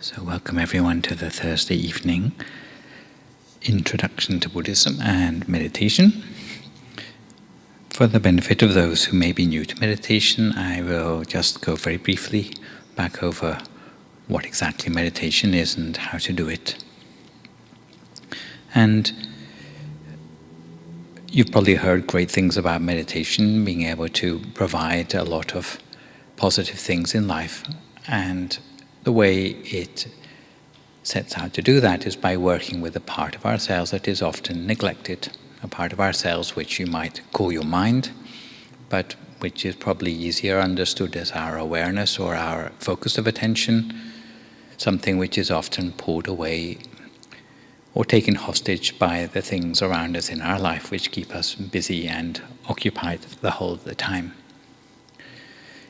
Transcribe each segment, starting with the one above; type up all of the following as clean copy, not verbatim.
So welcome everyone to the Thursday evening Introduction to Buddhism and Meditation. For the benefit of those who may be new to meditation, I will just go very briefly back over what exactly meditation is and how to do it. And you've probably heard great things about meditation, being able to provide a lot of positive things in life, and the way it sets out to do that is by working with a part of ourselves that is often neglected, a part of ourselves which you might call your mind, but which is probably easier understood as our awareness or our focus of attention, something which is often pulled away or taken hostage by the things around us in our life which keep us busy and occupied the whole of the time.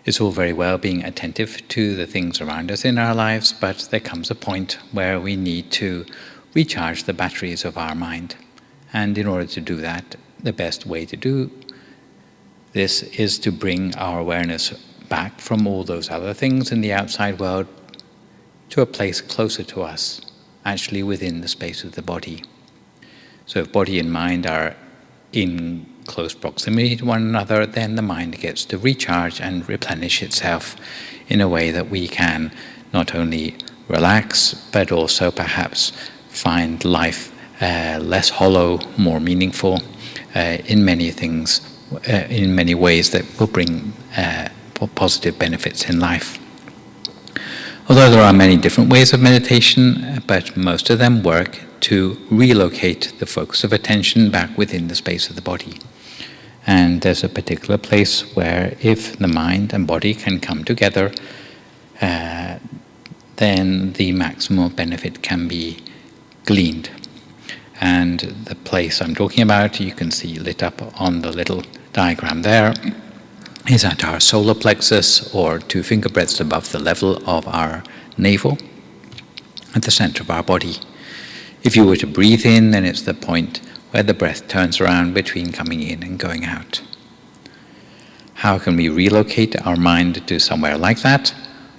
It's all very well being attentive to the things around us in our lives, but there comes a point where we need to recharge the batteries of our mind. And in order to do that, the best way to do this is to bring our awareness back from all those other things in the outside world to a place closer to us, actually within the space of the body. So if body and mind are in close proximity to one another, then the mind gets to recharge and replenish itself in a way that we can not only relax, but also perhaps find life less hollow, more meaningful in many things, in many ways that will bring positive benefits in life. Although there are many different ways of meditation, but most of them work to relocate the focus of attention back within the space of the body. And there's a particular place where if the mind and body can come together, then the maximum benefit can be gleaned. And the place I'm talking about, you can see lit up on the little diagram there, is at our solar plexus, or 2 finger breadths above the level of our navel, at the center of our body. If you were to breathe in, then it's the point where the breath turns around between coming in and going out. How can we relocate our mind to somewhere like that?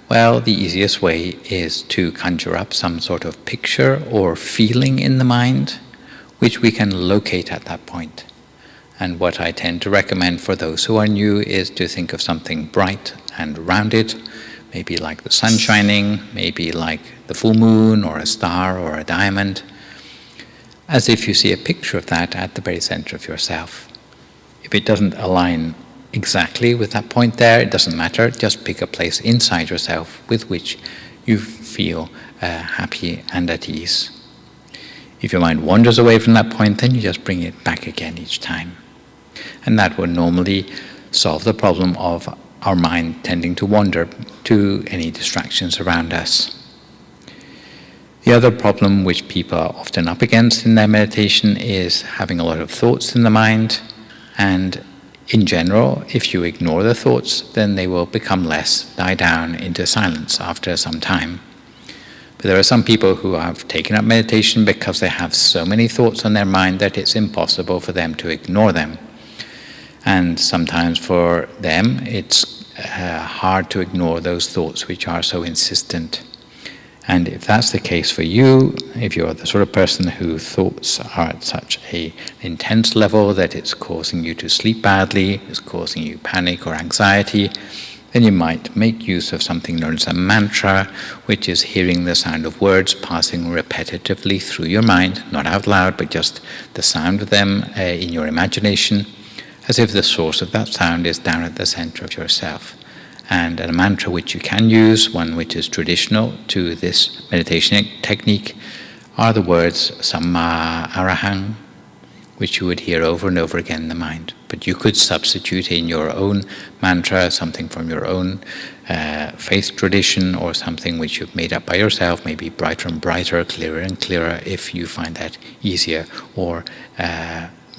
Well, the easiest way is to conjure up some sort of picture or feeling in the mind, which we can locate at that point. And what I tend to recommend for those who are new is to think of something bright and rounded, maybe like the sun shining, maybe like the full moon or a star or a diamond, as if you see a picture of that at the very center of yourself. If it doesn't align exactly with that point there, it doesn't matter, just pick a place inside yourself with which you feel happy and at ease. If your mind wanders away from that point, then you just bring it back again each time. And that will normally solve the problem of our mind tending to wander to any distractions around us. The other problem which people are often up against in their meditation is having a lot of thoughts in the mind, and in general, if you ignore the thoughts, then they will become less, die down into silence after some time. But there are some people who have taken up meditation because they have so many thoughts on their mind that it's impossible for them to ignore them. And sometimes for them, it's hard to ignore those thoughts which are so insistent. And if that's the case for you, if you're the sort of person whose thoughts are at such an intense level that it's causing you to sleep badly, it's causing you panic or anxiety, then you might make use of something known as a mantra, which is hearing the sound of words passing repetitively through your mind, not out loud, but just the sound of them in your imagination, as if the source of that sound is down at the center of yourself. And a mantra which you can use, one which is traditional to this meditation technique, are the words Samma Arahang, which you would hear over and over again in the mind. But you could substitute in your own mantra something from your own faith tradition, or something which you've made up by yourself, maybe brighter and brighter, clearer and clearer, if you find that easier or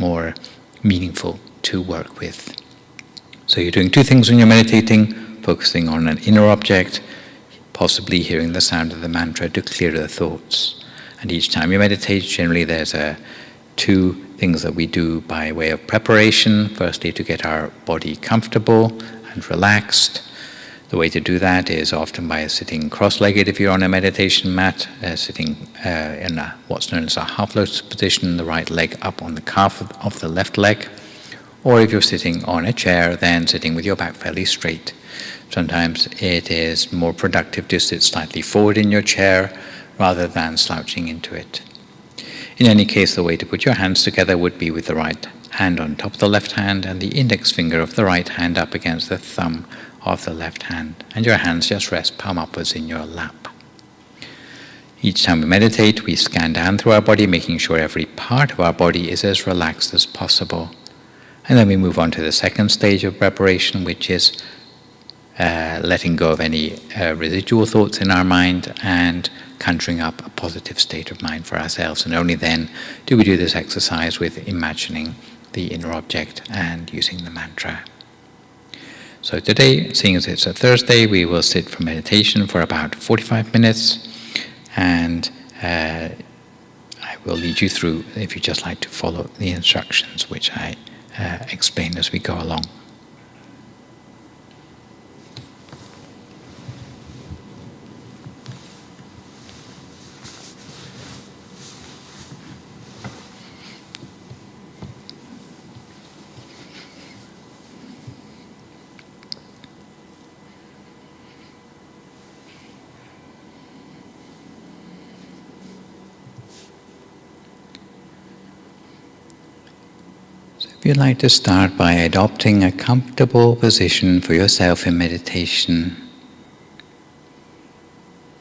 more meaningful to work with. So you're doing 2 things when you're meditating: focusing on an inner object, possibly hearing the sound of the mantra to clear the thoughts. And each time you meditate, generally there's 2 things that we do by way of preparation. Firstly, to get our body comfortable and relaxed, The way to do that is often by sitting cross-legged if you're on a meditation mat, sitting in what's known as a half-lotus position, the right leg up on the calf of the left leg. Or if you're sitting on a chair, then sitting with your back fairly straight. Sometimes it is more productive to sit slightly forward in your chair rather than slouching into it. In any case, the way to put your hands together would be with the right hand on top of the left hand and the index finger of the right hand up against the thumb of the left hand, and your hands just rest palm upwards in your lap. Each time we meditate, we scan down through our body, making sure every part of our body is as relaxed as possible. And then we move on to the second stage of preparation, which is letting go of any residual thoughts in our mind and conjuring up a positive state of mind for ourselves. And only then do we do this exercise with imagining the inner object and using the mantra. So today, seeing as it's a Thursday, we will sit for meditation for about 45 minutes, and I will lead you through if you'd just like to follow the instructions which I explain as we go along. You'd like to start by adopting a comfortable position for yourself in meditation.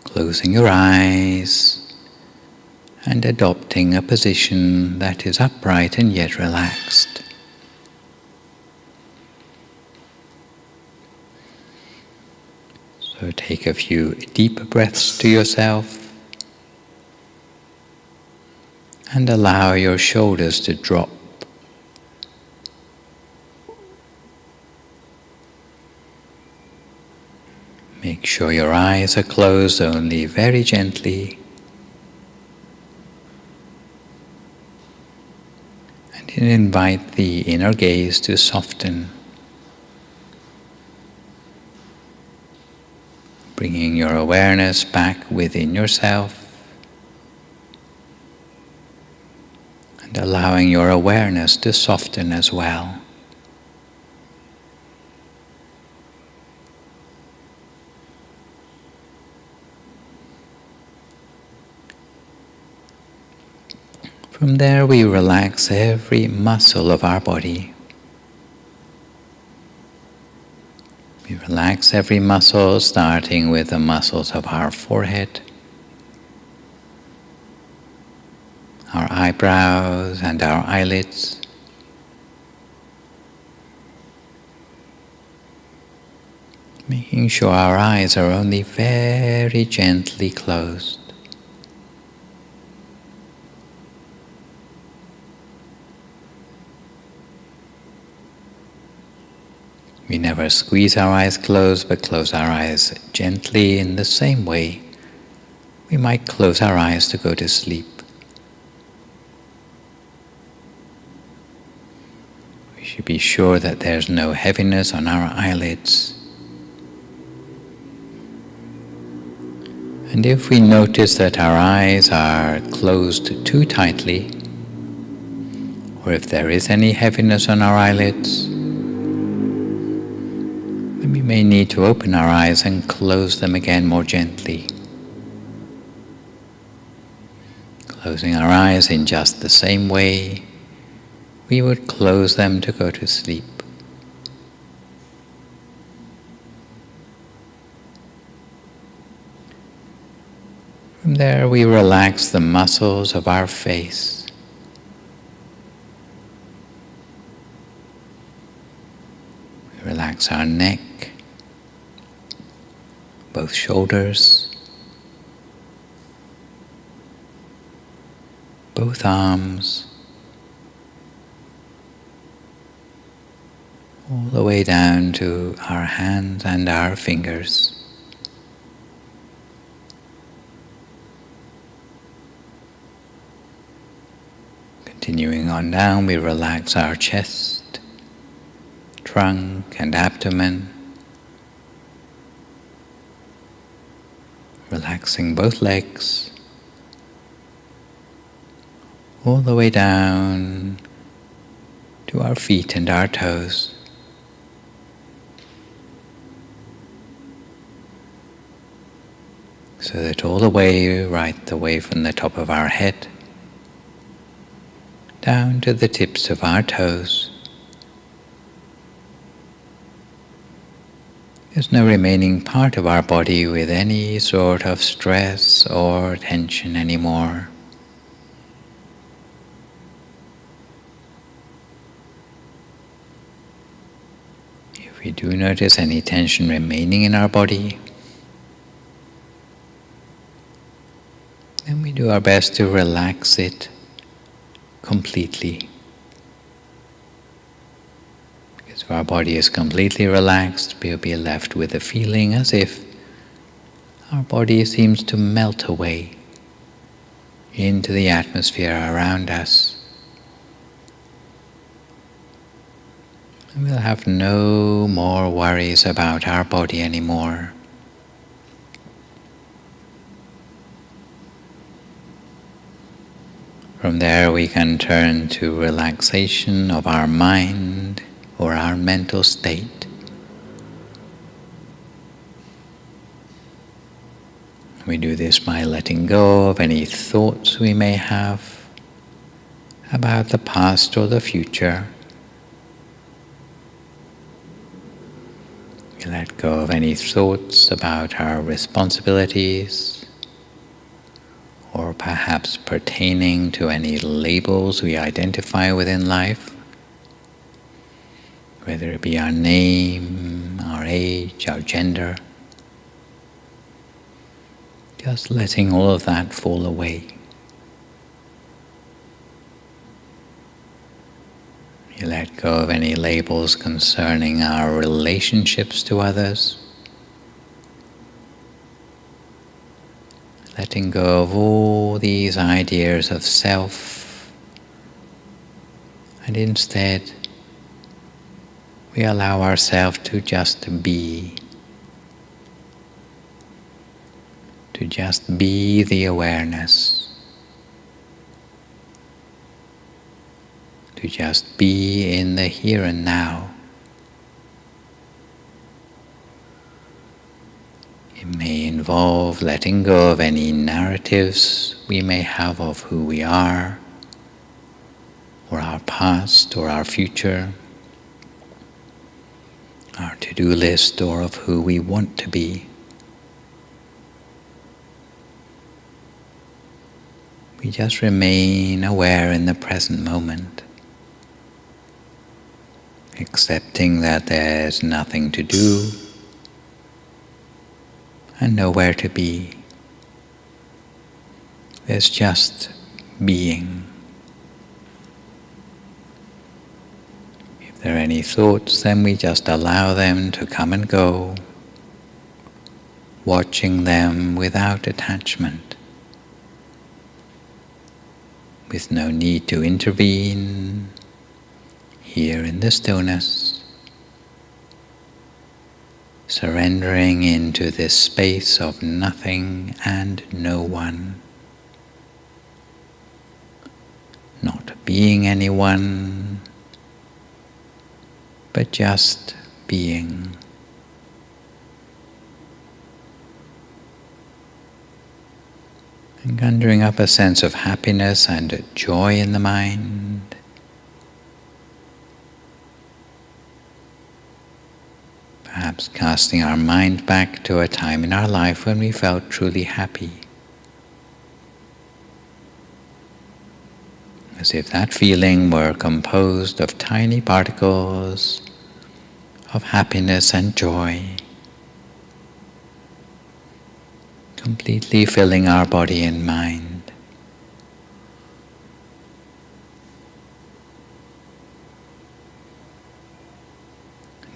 Closing your eyes and adopting a position that is upright and yet relaxed. So take a few deep breaths to yourself and allow your shoulders to drop. Make sure your eyes are closed only very gently, and invite the inner gaze to soften, bringing your awareness back within yourself and allowing your awareness to soften as well. From there, we relax every muscle of our body. We relax every muscle, starting with the muscles of our forehead, our eyebrows and our eyelids, making sure our eyes are only very gently closed. We never squeeze our eyes closed, but close our eyes gently in the same way we might close our eyes to go to sleep. We should be sure that there's no heaviness on our eyelids. And if we notice that our eyes are closed too tightly, or if there is any heaviness on our eyelids, we may need to open our eyes and close them again more gently. Closing our eyes in just the same way we would close them to go to sleep. From there, we relax the muscles of our face. Relax our neck, both shoulders, both arms, all the way down to our hands and our fingers. Continuing on down, we relax our chest, trunk and abdomen, Relaxing both legs, all the way down to our feet and our toes. So that all the way, right the way from the top of our head, down to the tips of our toes. There's no remaining part of our body with any sort of stress or tension anymore. If we do notice any tension remaining in our body, then we do our best to relax it completely. Because if our body is completely relaxed, we'll be left with a feeling as if our body seems to melt away into the atmosphere around us. And we'll have no more worries about our body anymore. From there we can turn to relaxation of our mind or our mental state. We do this by letting go of any thoughts we may have about the past or the future. We let go of any thoughts about our responsibilities, or perhaps pertaining to any labels we identify within life, whether it be our name, our age, our gender. Just letting all of that fall away. You let go of any labels concerning our relationships to others. Letting go of all these ideas of self, and instead we allow ourselves to just be. To just be the awareness. To just be in the here and now. It may involve letting go of any narratives we may have of who we are, or our past, or our future, our to-do list, or of who we want to be. We just remain aware in the present moment, accepting that there's nothing to do and nowhere to be. There's just being. If there are any thoughts, then we just allow them to come and go, watching them without attachment, with no need to intervene, here in the stillness. Surrendering into this space of nothing and no one. Not being anyone, but just being. And conjuring up a sense of happiness and joy in the mind. Perhaps casting our mind back to a time in our life when we felt truly happy. As if that feeling were composed of tiny particles of happiness and joy, completely filling our body and mind.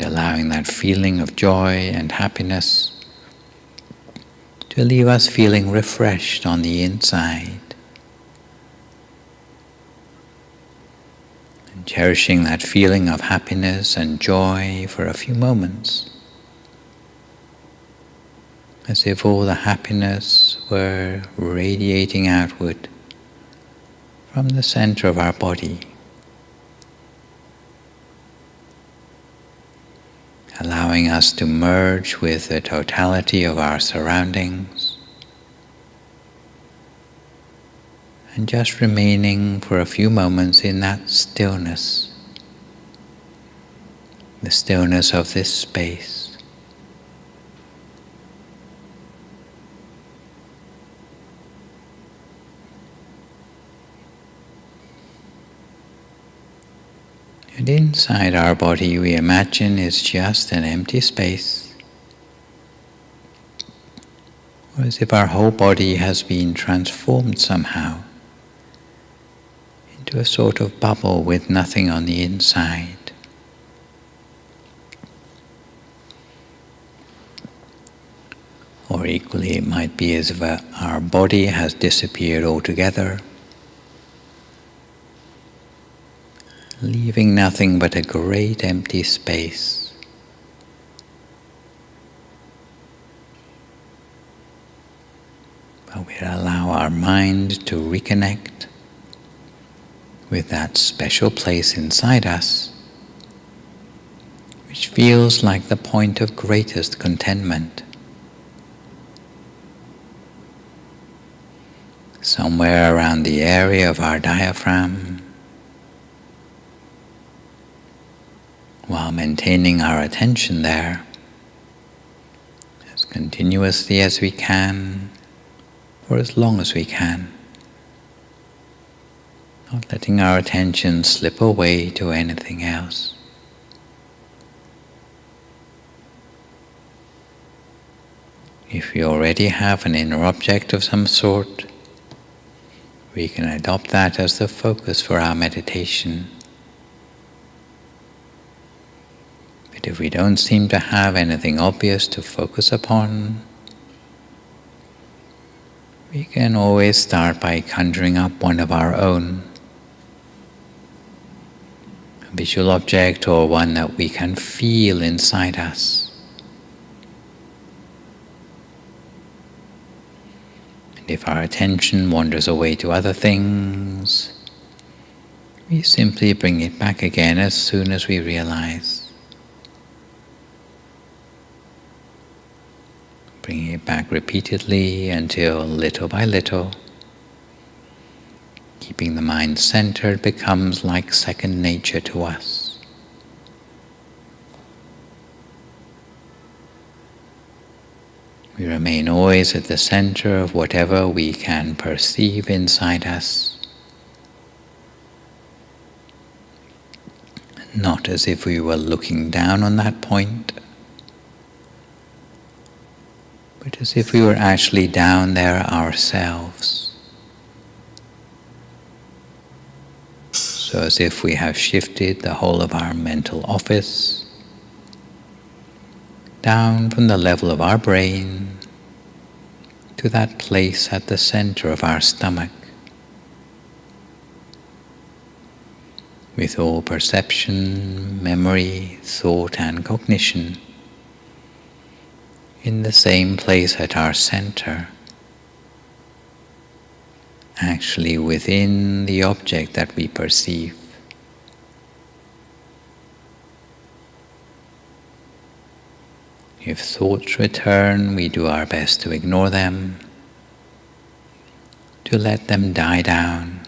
Allowing that feeling of joy and happiness to leave us feeling refreshed on the inside. And cherishing that feeling of happiness and joy for a few moments. as if all the happiness were radiating outward from the center of our body, allowing us to merge with the totality of our surroundings, and just remaining for a few moments in that stillness, the stillness of this space. And inside our body, we imagine is just an empty space, or as if our whole body has been transformed somehow into a sort of bubble with nothing on the inside. Or equally, it might be as if our body has disappeared altogether, leaving nothing but a great empty space. But we allow our mind to reconnect with that special place inside us, which feels like the point of greatest contentment. Somewhere around the area of our diaphragm, while maintaining our attention there as continuously as we can, for as long as we can, not letting our attention slip away to anything else. If we already have an inner object of some sort, we can adopt that as the focus for our meditation. But if we don't seem to have anything obvious to focus upon, we can always start by conjuring up one of our own, a visual object or one that we can feel inside us. And if our attention wanders away to other things, we simply bring it back again as soon as we realize. Bringing it back repeatedly until little by little, keeping the mind centered becomes like second nature to us. We remain always at the center of whatever we can perceive inside us, not as if we were looking down on that point, but as if we were actually down there ourselves. So as if we have shifted the whole of our mental office down from the level of our brain to that place at the center of our stomach, with all perception, memory, thought and cognition in the same place at our center, actually within the object that we perceive. If thoughts return, we do our best to ignore them, to let them die down,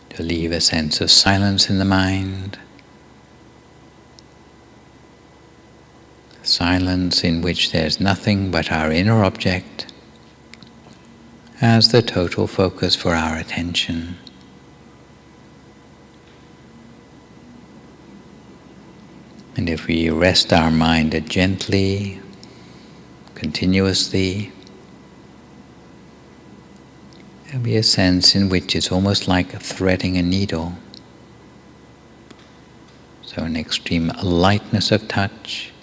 to leave a sense of silence in the mind, silence in which there's nothing but our inner object as the total focus for our attention. And if we rest our mind gently, continuously, there'll be a sense in which it's almost like threading a needle. So an extreme lightness of touch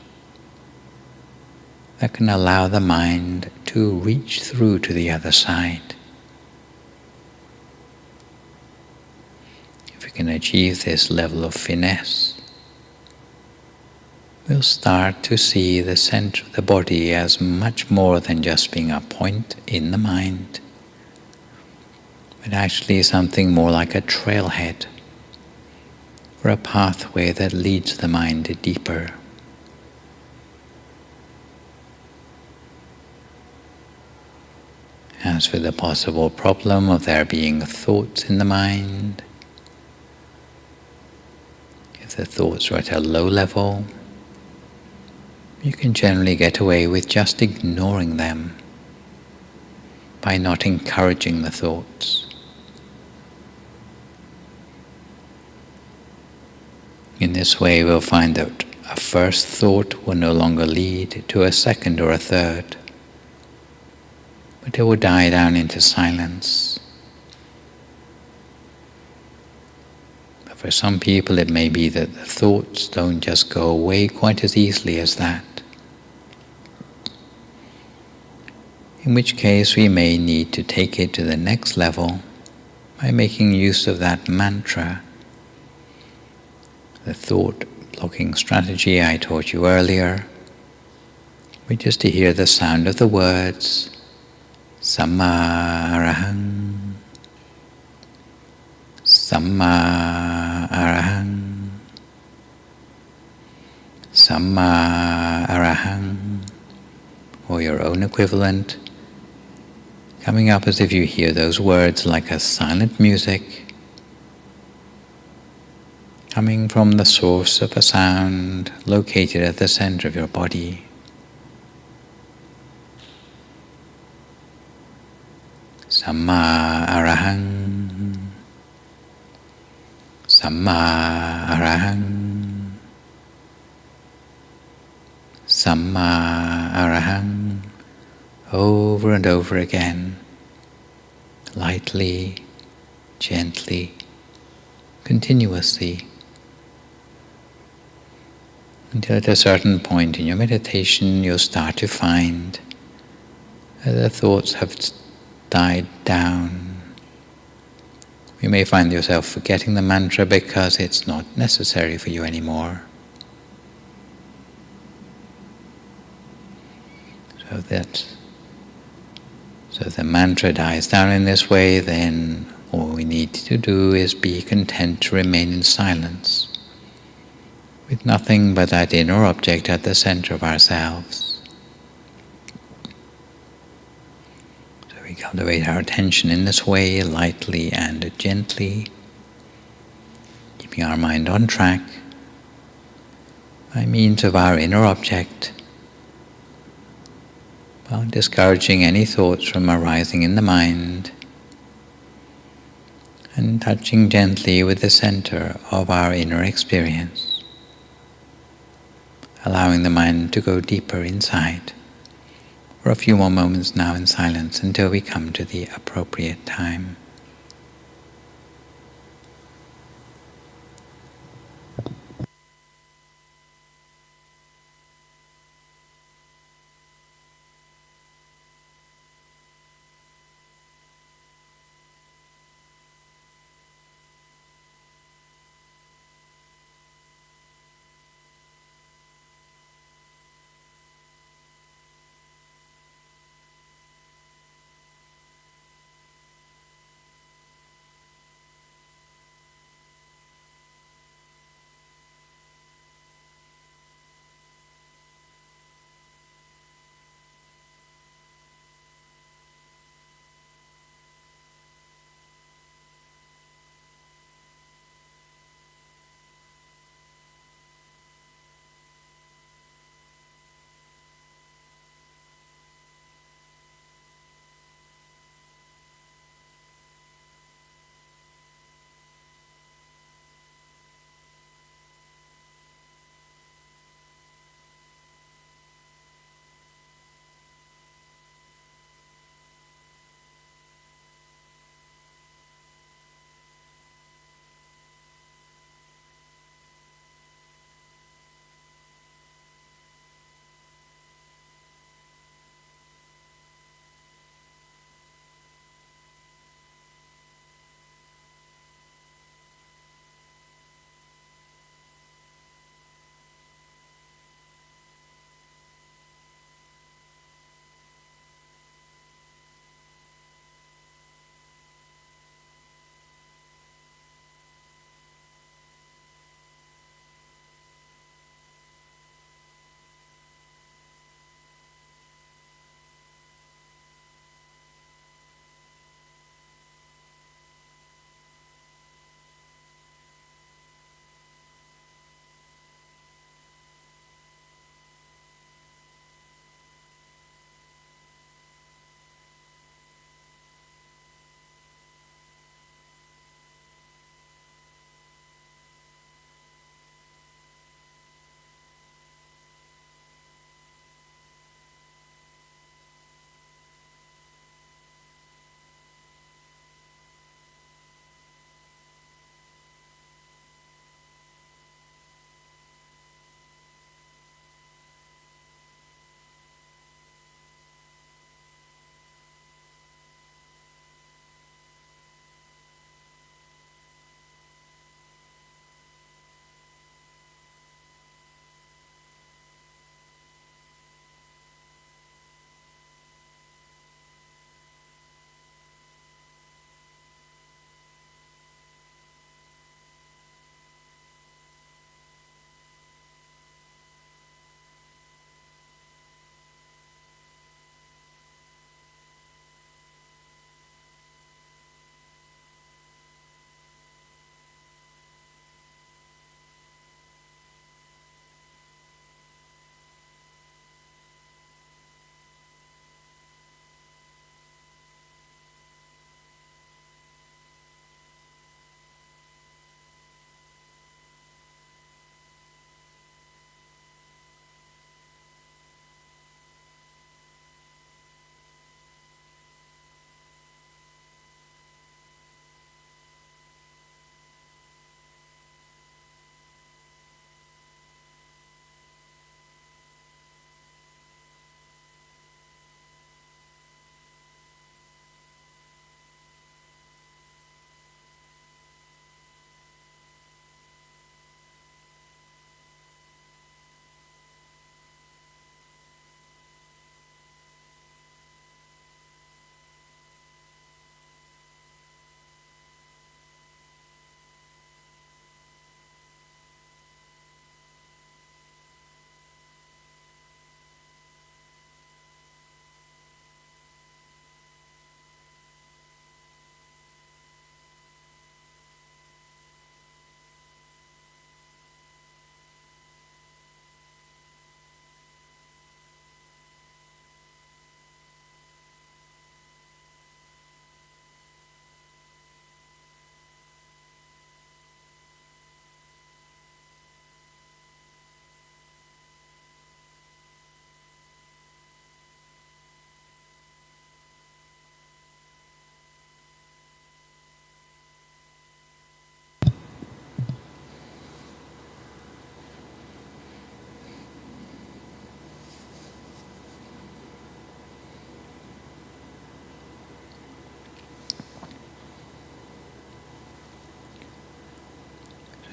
that can allow the mind to reach through to the other side. If we can achieve this level of finesse, we'll start to see the center of the body as much more than just being a point in the mind, but actually something more like a trailhead, or a pathway that leads the mind deeper. As for the possible problem of there being thoughts in the mind, if the thoughts are at a low level, you can generally get away with just ignoring them by not encouraging the thoughts. In this way, we'll find that a first thought will no longer lead to a second or a third, but it will die down into silence. But for some people, it may be that the thoughts don't just go away quite as easily as that, in which case we may need to take it to the next level by making use of that mantra, the thought-blocking strategy I taught you earlier, which is to hear the sound of the words Samma Arahang, Samma Arahang, Samma Arahang, or your own equivalent, coming up as if you hear those words like a silent music, coming from the source of a sound located at the center of your body. Samma Arahang, Samma Arahang, Samma Arahang, over and over again, lightly, gently, continuously, until at a certain point in your meditation you'll start to find that the thoughts have died down. You may find yourself forgetting the mantra because it's not necessary for you anymore. So the mantra dies down in this way, then all we need to do is be content to remain in silence, with nothing but that inner object at the center of ourselves. So we cultivate our attention in this way, lightly and gently, keeping our mind on track by means of our inner object, while discouraging any thoughts from arising in the mind, and touching gently with the center of our inner experience, allowing the mind to go deeper inside for a few more moments now in silence until we come to the appropriate time.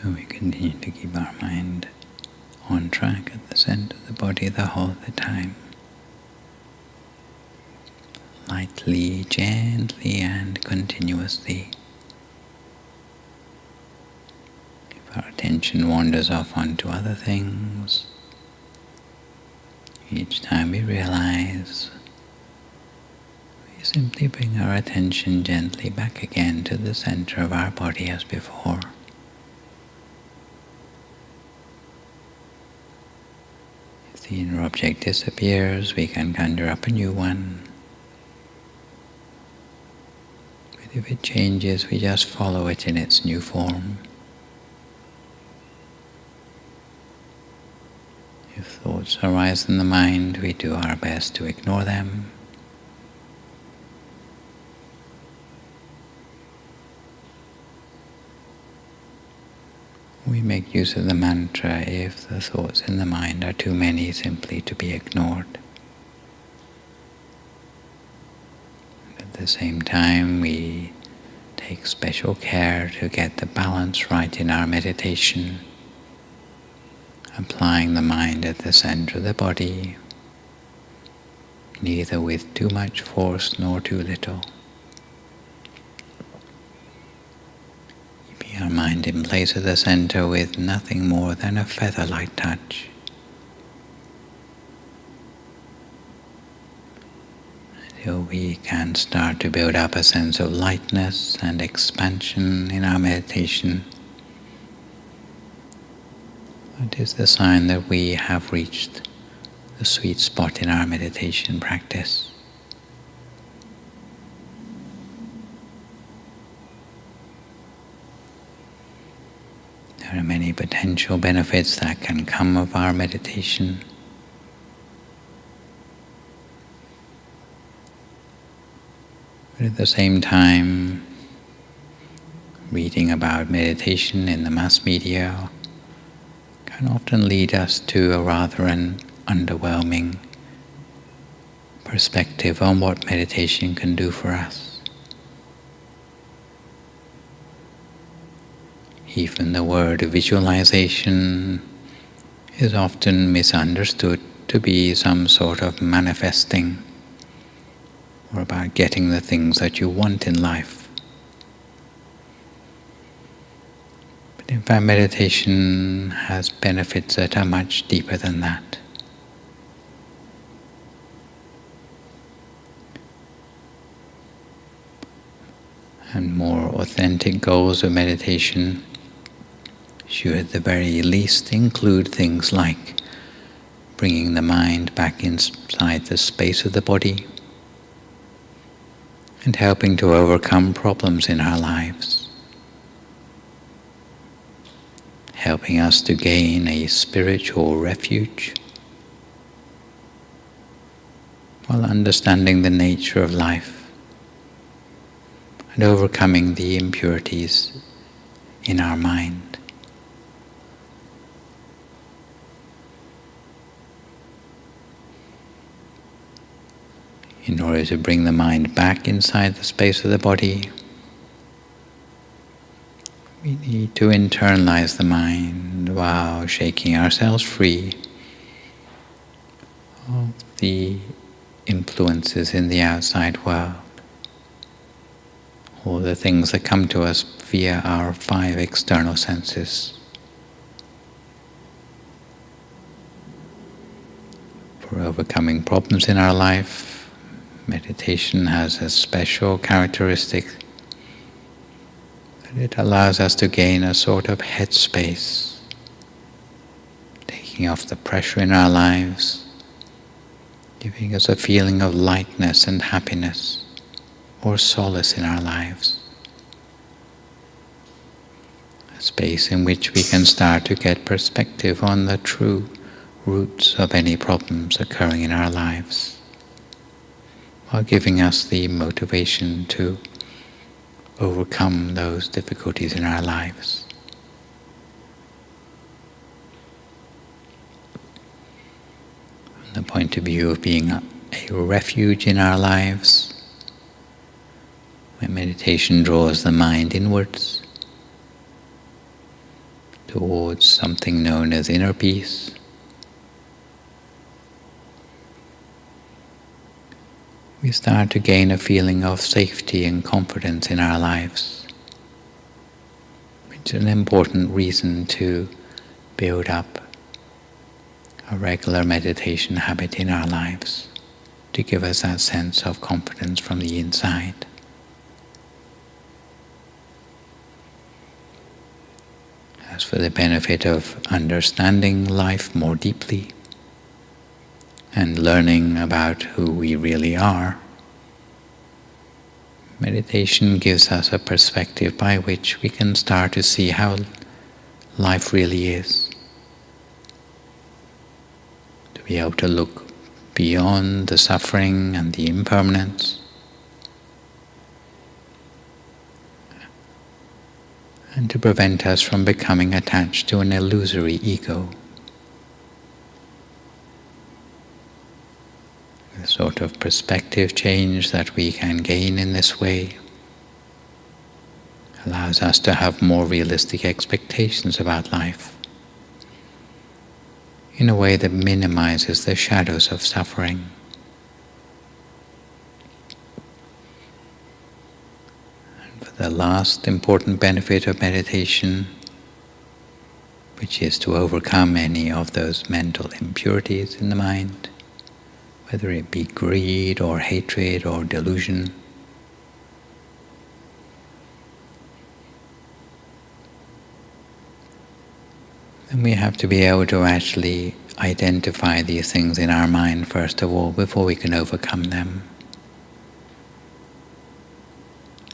So we continue to keep our mind on track at the center of the body the whole of the time. Lightly, gently and continuously. If our attention wanders off onto other things, each time we realize, we simply bring our attention gently back again to the center of our body as before. If the inner object disappears, we can conjure up a new one. But if it changes, we just follow it in its new form. If thoughts arise in the mind, we do our best to ignore them. We make use of the mantra if the thoughts in the mind are too many, simply to be ignored. At the same time, we take special care to get the balance right in our meditation, applying the mind at the center of the body, neither with too much force nor too little. Keeping our mind in place at the center with nothing more than a feather-light touch. Until we can start to build up a sense of lightness and expansion in our meditation. That is the sign that we have reached the sweet spot in our meditation practice. There are many potential benefits that can come of our meditation. But at the same time, reading about meditation in the mass media can often lead us to a rather an underwhelming perspective on what meditation can do for us. Even the word visualization is often misunderstood to be some sort of manifesting or about getting the things that you want in life. But in fact, meditation has benefits that are much deeper than that. And more authentic goals of meditation should at the very least include things like bringing the mind back inside the space of the body and helping to overcome problems in our lives, helping us to gain a spiritual refuge while understanding the nature of life and overcoming the impurities in our mind. In order to bring the mind back inside the space of the body, we need to internalize the mind while shaking ourselves free of the influences in the outside world, all the things that come to us via our 5 external senses. For overcoming problems in our life, meditation has a special characteristic that it allows us to gain a sort of headspace, taking off the pressure in our lives, giving us a feeling of lightness and happiness or solace in our lives. A space in which we can start to get perspective on the true roots of any problems occurring in our lives, while giving us the motivation to overcome those difficulties in our lives. From the point of view of being a refuge in our lives, when meditation draws the mind inwards, towards something known as inner peace, we start to gain a feeling of safety and confidence in our lives, which is an important reason to build up a regular meditation habit in our lives, to give us that sense of confidence from the inside. As for the benefit of understanding life more deeply and learning about who we really are, meditation gives us a perspective by which we can start to see how life really is. To be able to look beyond the suffering and the impermanence, and to prevent us from becoming attached to an illusory ego. The sort of perspective change that we can gain in this way allows us to have more realistic expectations about life, in a way that minimizes the shadows of suffering. And for the last important benefit of meditation, which is to overcome any of those mental impurities in the mind, whether it be greed or hatred or delusion, then we have to be able to actually identify these things in our mind first of all, before we can overcome them.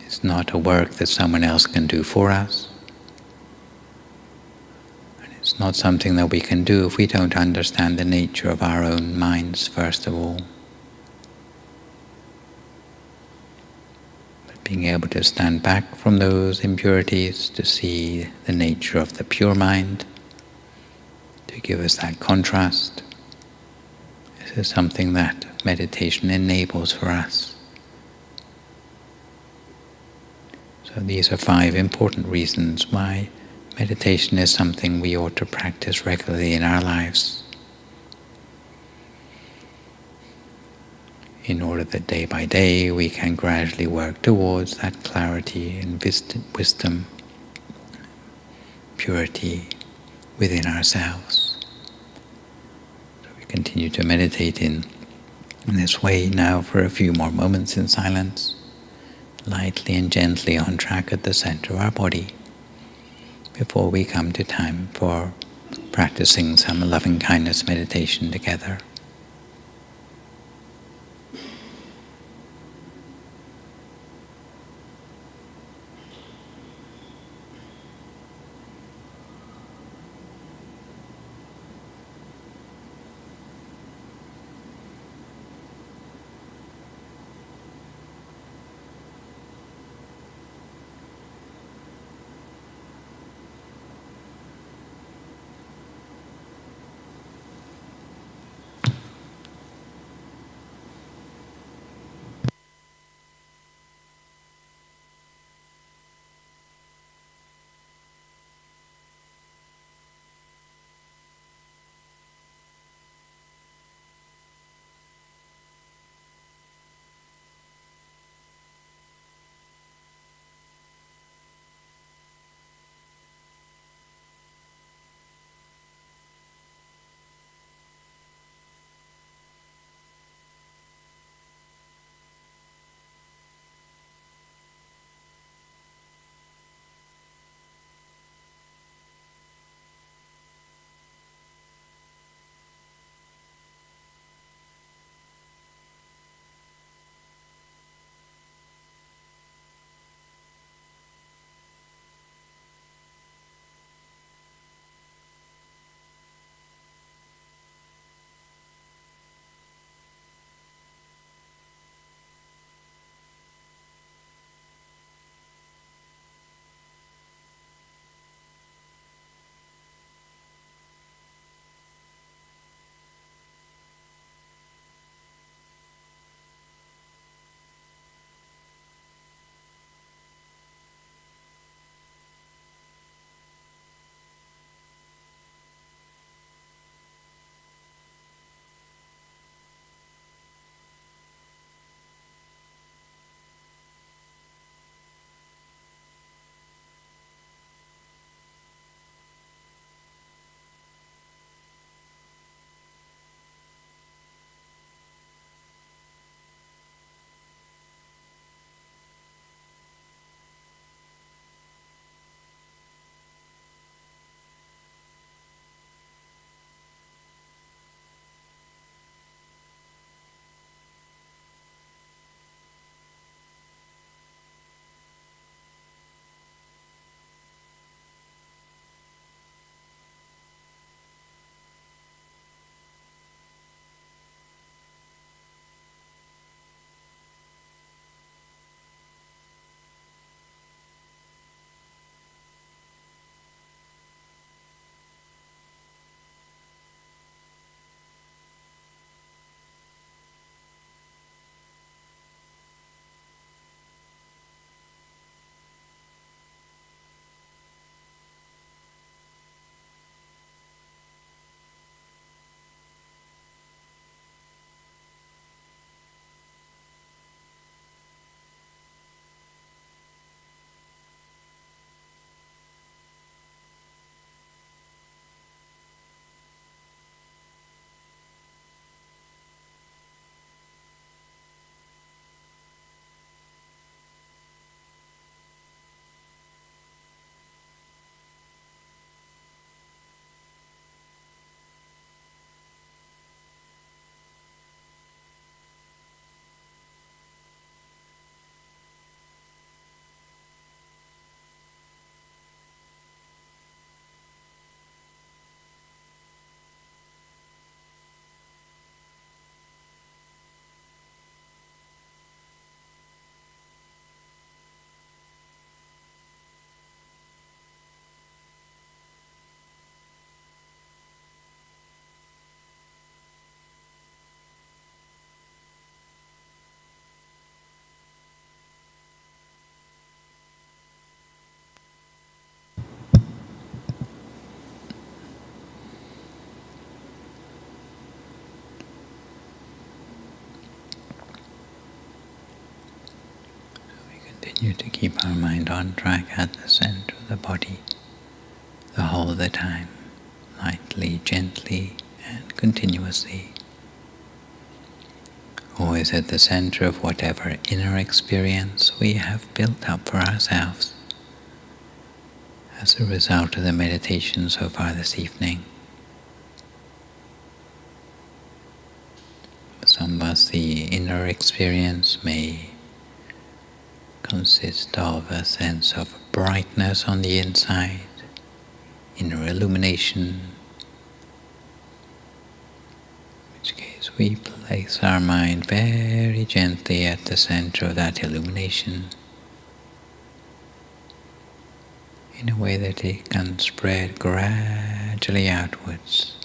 It's not a work that someone else can do for us. And it's not something that we can do if we don't understand the nature of our own minds first of all. But being able to stand back from those impurities, to see the nature of the pure mind, to give us that contrast, this is something that meditation enables for us. So these are 5 important reasons why meditation is something we ought to practice regularly in our lives, in order that day by day we can gradually work towards that clarity and wisdom, purity within ourselves. So we continue to meditate in this way now for a few more moments in silence, lightly and gently on track at the center of our body, before we come to time for practicing some loving-kindness meditation together. Continue to keep our mind on track at the center of the body the whole of the time, lightly, gently, and continuously. Always at the center of whatever inner experience we have built up for ourselves as a result of the meditation so far this evening. For some of us, the inner experience may consist of a sense of brightness on the inside, inner illumination, in which case we place our mind very gently at the center of that illumination in a way that it can spread gradually outwards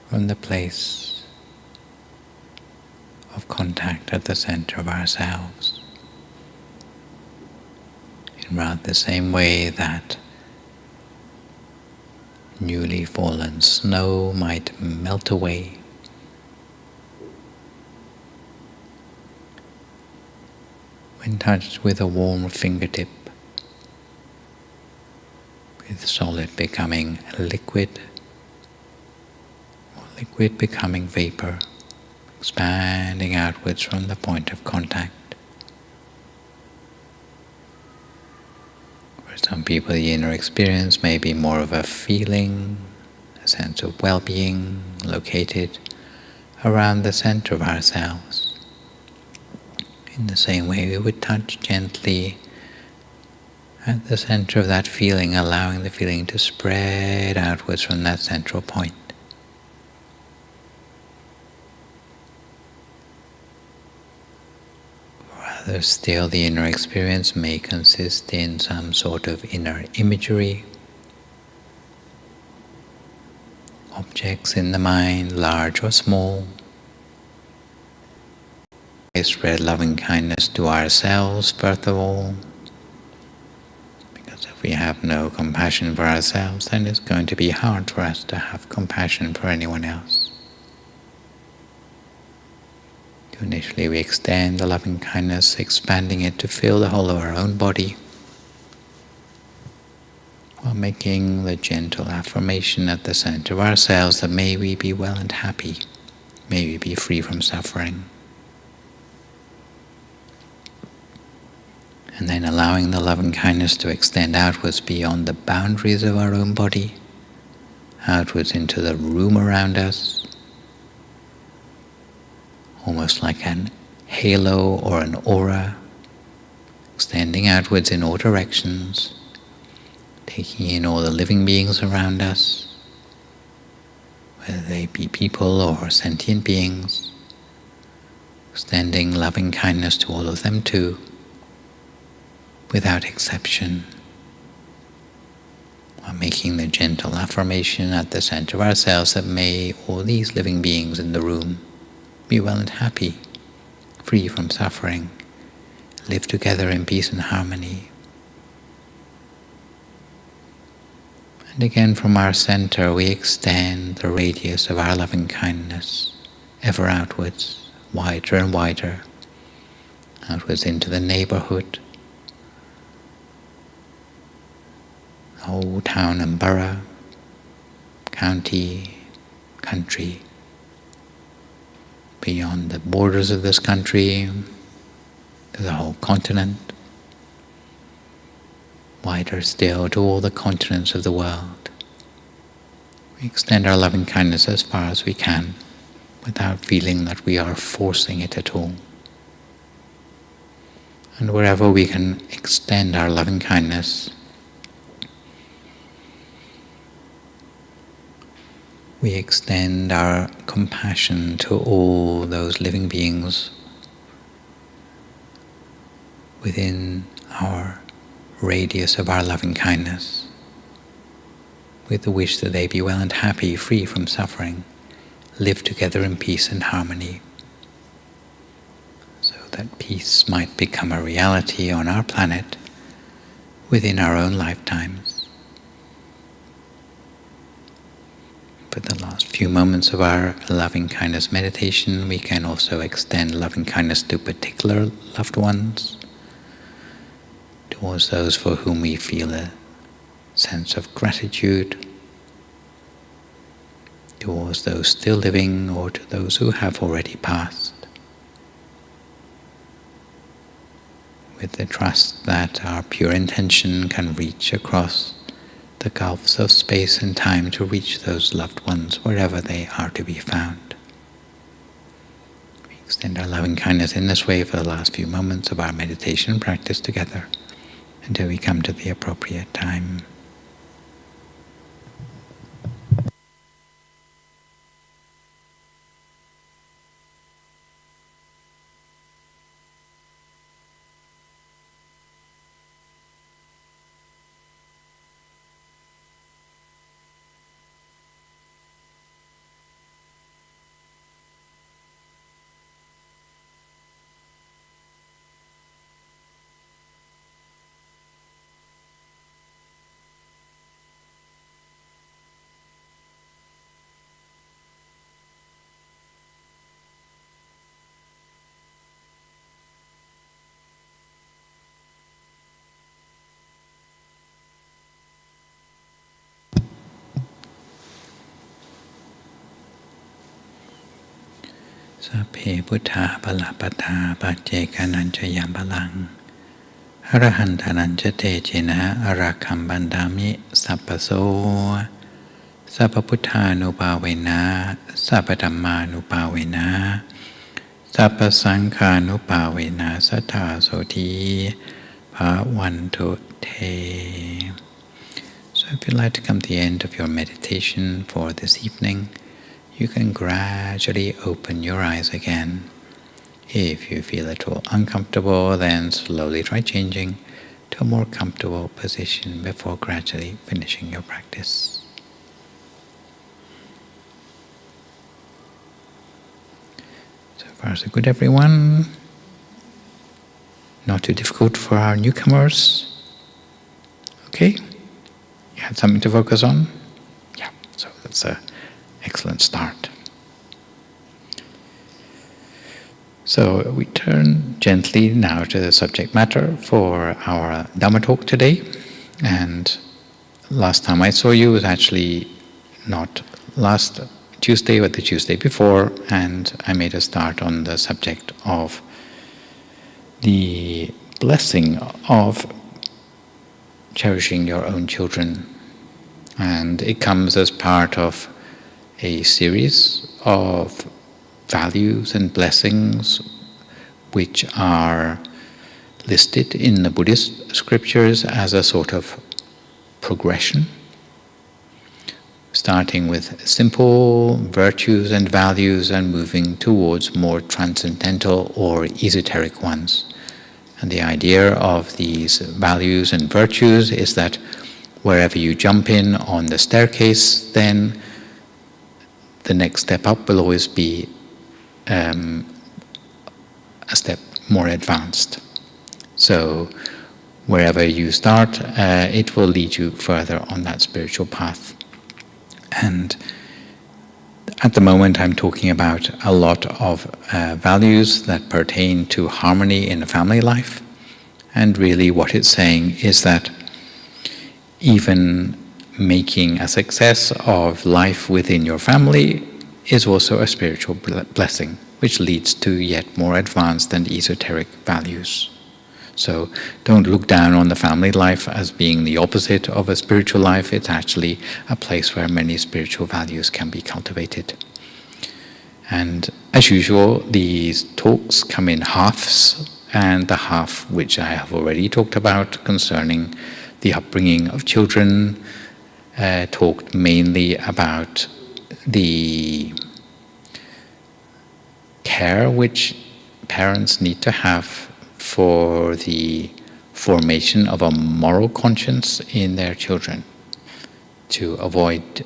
from the place of contact at the center of ourselves, in rather the same way that newly fallen snow might melt away when touched with a warm fingertip, with solid becoming liquid, or liquid becoming vapor, expanding outwards from the point of contact. For some people, the inner experience may be more of a feeling, a sense of well-being located around the center of ourselves. In the same way, we would touch gently at the center of that feeling, allowing the feeling to spread outwards from that central point. Rather still, the inner experience may consist in some sort of inner imagery, objects in the mind, large or small. We spread loving kindness to ourselves, first of all, because if we have no compassion for ourselves, then it's going to be hard for us to have compassion for anyone else. Initially, we extend the loving kindness, expanding it to fill the whole of our own body, while making the gentle affirmation at the center of ourselves that may we be well and happy, may we be free from suffering. And then allowing the loving kindness to extend outwards beyond the boundaries of our own body, outwards into the room around us, almost like an halo or an aura, extending outwards in all directions, taking in all the living beings around us, whether they be people or sentient beings, extending loving kindness to all of them too, without exception, while making the gentle affirmation at the center of ourselves that may all these living beings in the room be well and happy, free from suffering, live together in peace and harmony. And again, from our center, we extend the radius of our loving kindness ever outwards, wider and wider, outwards into the neighborhood, the whole town and borough, county, country, beyond the borders of this country, to the whole continent, wider still to all the continents of the world. We extend our loving kindness as far as we can, without feeling that we are forcing it at all. And wherever we can extend our loving kindness, we extend our compassion to all those living beings within our radius of our loving kindness, with the wish that they be well and happy, free from suffering, live together in peace and harmony, so that peace might become a reality on our planet within our own lifetimes. For the last few moments of our loving-kindness meditation, we can also extend loving-kindness to particular loved ones, towards those for whom we feel a sense of gratitude, towards those still living or to those who have already passed, with the trust that our pure intention can reach across the gulfs of space and time to reach those loved ones wherever they are to be found. We extend our loving kindness in this way for the last few moments of our meditation practice together until we come to the appropriate time. Sapphe Buddha Palapata Pacchekanan Balang Arahantanan Te Jena Arakam Bandami Sappaso Sappaputthanupavena Sappadhammanupavena Sappasankhanupavena Sattha Soti Bhavantu Te. So if you'd like to come to the end of your meditation for this evening, you can gradually open your eyes again. If you feel at all uncomfortable, then slowly try changing to a more comfortable position before gradually finishing your practice. So far so good, everyone. Not too difficult for our newcomers. Okay? You had something to focus on? Yeah, so that's an excellent start. So we turn gently now to the subject matter for our Dhamma talk today. And last time I saw you was actually not last Tuesday, but the Tuesday before, and I made a start on the subject of the blessing of cherishing your own children. And it comes as part of a series of values and blessings which are listed in the Buddhist scriptures as a sort of progression, starting with simple virtues and values and moving towards more transcendental or esoteric ones. And the idea of these values and virtues is that wherever you jump in on the staircase, then the next step up will always be a step more advanced. So wherever you start, it will lead you further on that spiritual path. And at the moment I'm talking about a lot of values that pertain to harmony in a family life. And really what it's saying is that even making a success of life within your family is also a spiritual blessing, which leads to yet more advanced and esoteric values. So don't look down on the family life as being the opposite of a spiritual life. It's actually a place where many spiritual values can be cultivated. And as usual, these talks come in halves, and the half which I have already talked about concerning the upbringing of children talked mainly about the care which parents need to have for the formation of a moral conscience in their children, to avoid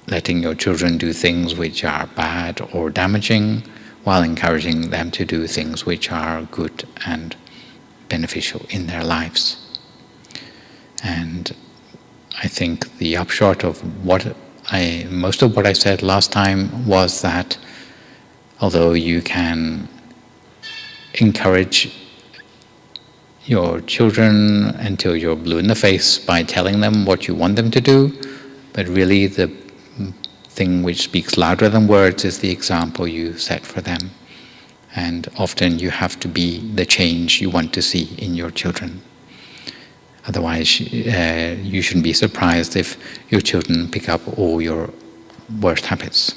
letting your children do things which are bad or damaging, while encouraging them to do things which are good and beneficial in their lives. And I think the upshot of what most of what I said last time was that although you can encourage your children until you're blue in the face by telling them what you want them to do, but really the thing which speaks louder than words is the example you set for them. And often you have to be the change you want to see in your children. Otherwise, you shouldn't be surprised if your children pick up all your worst habits.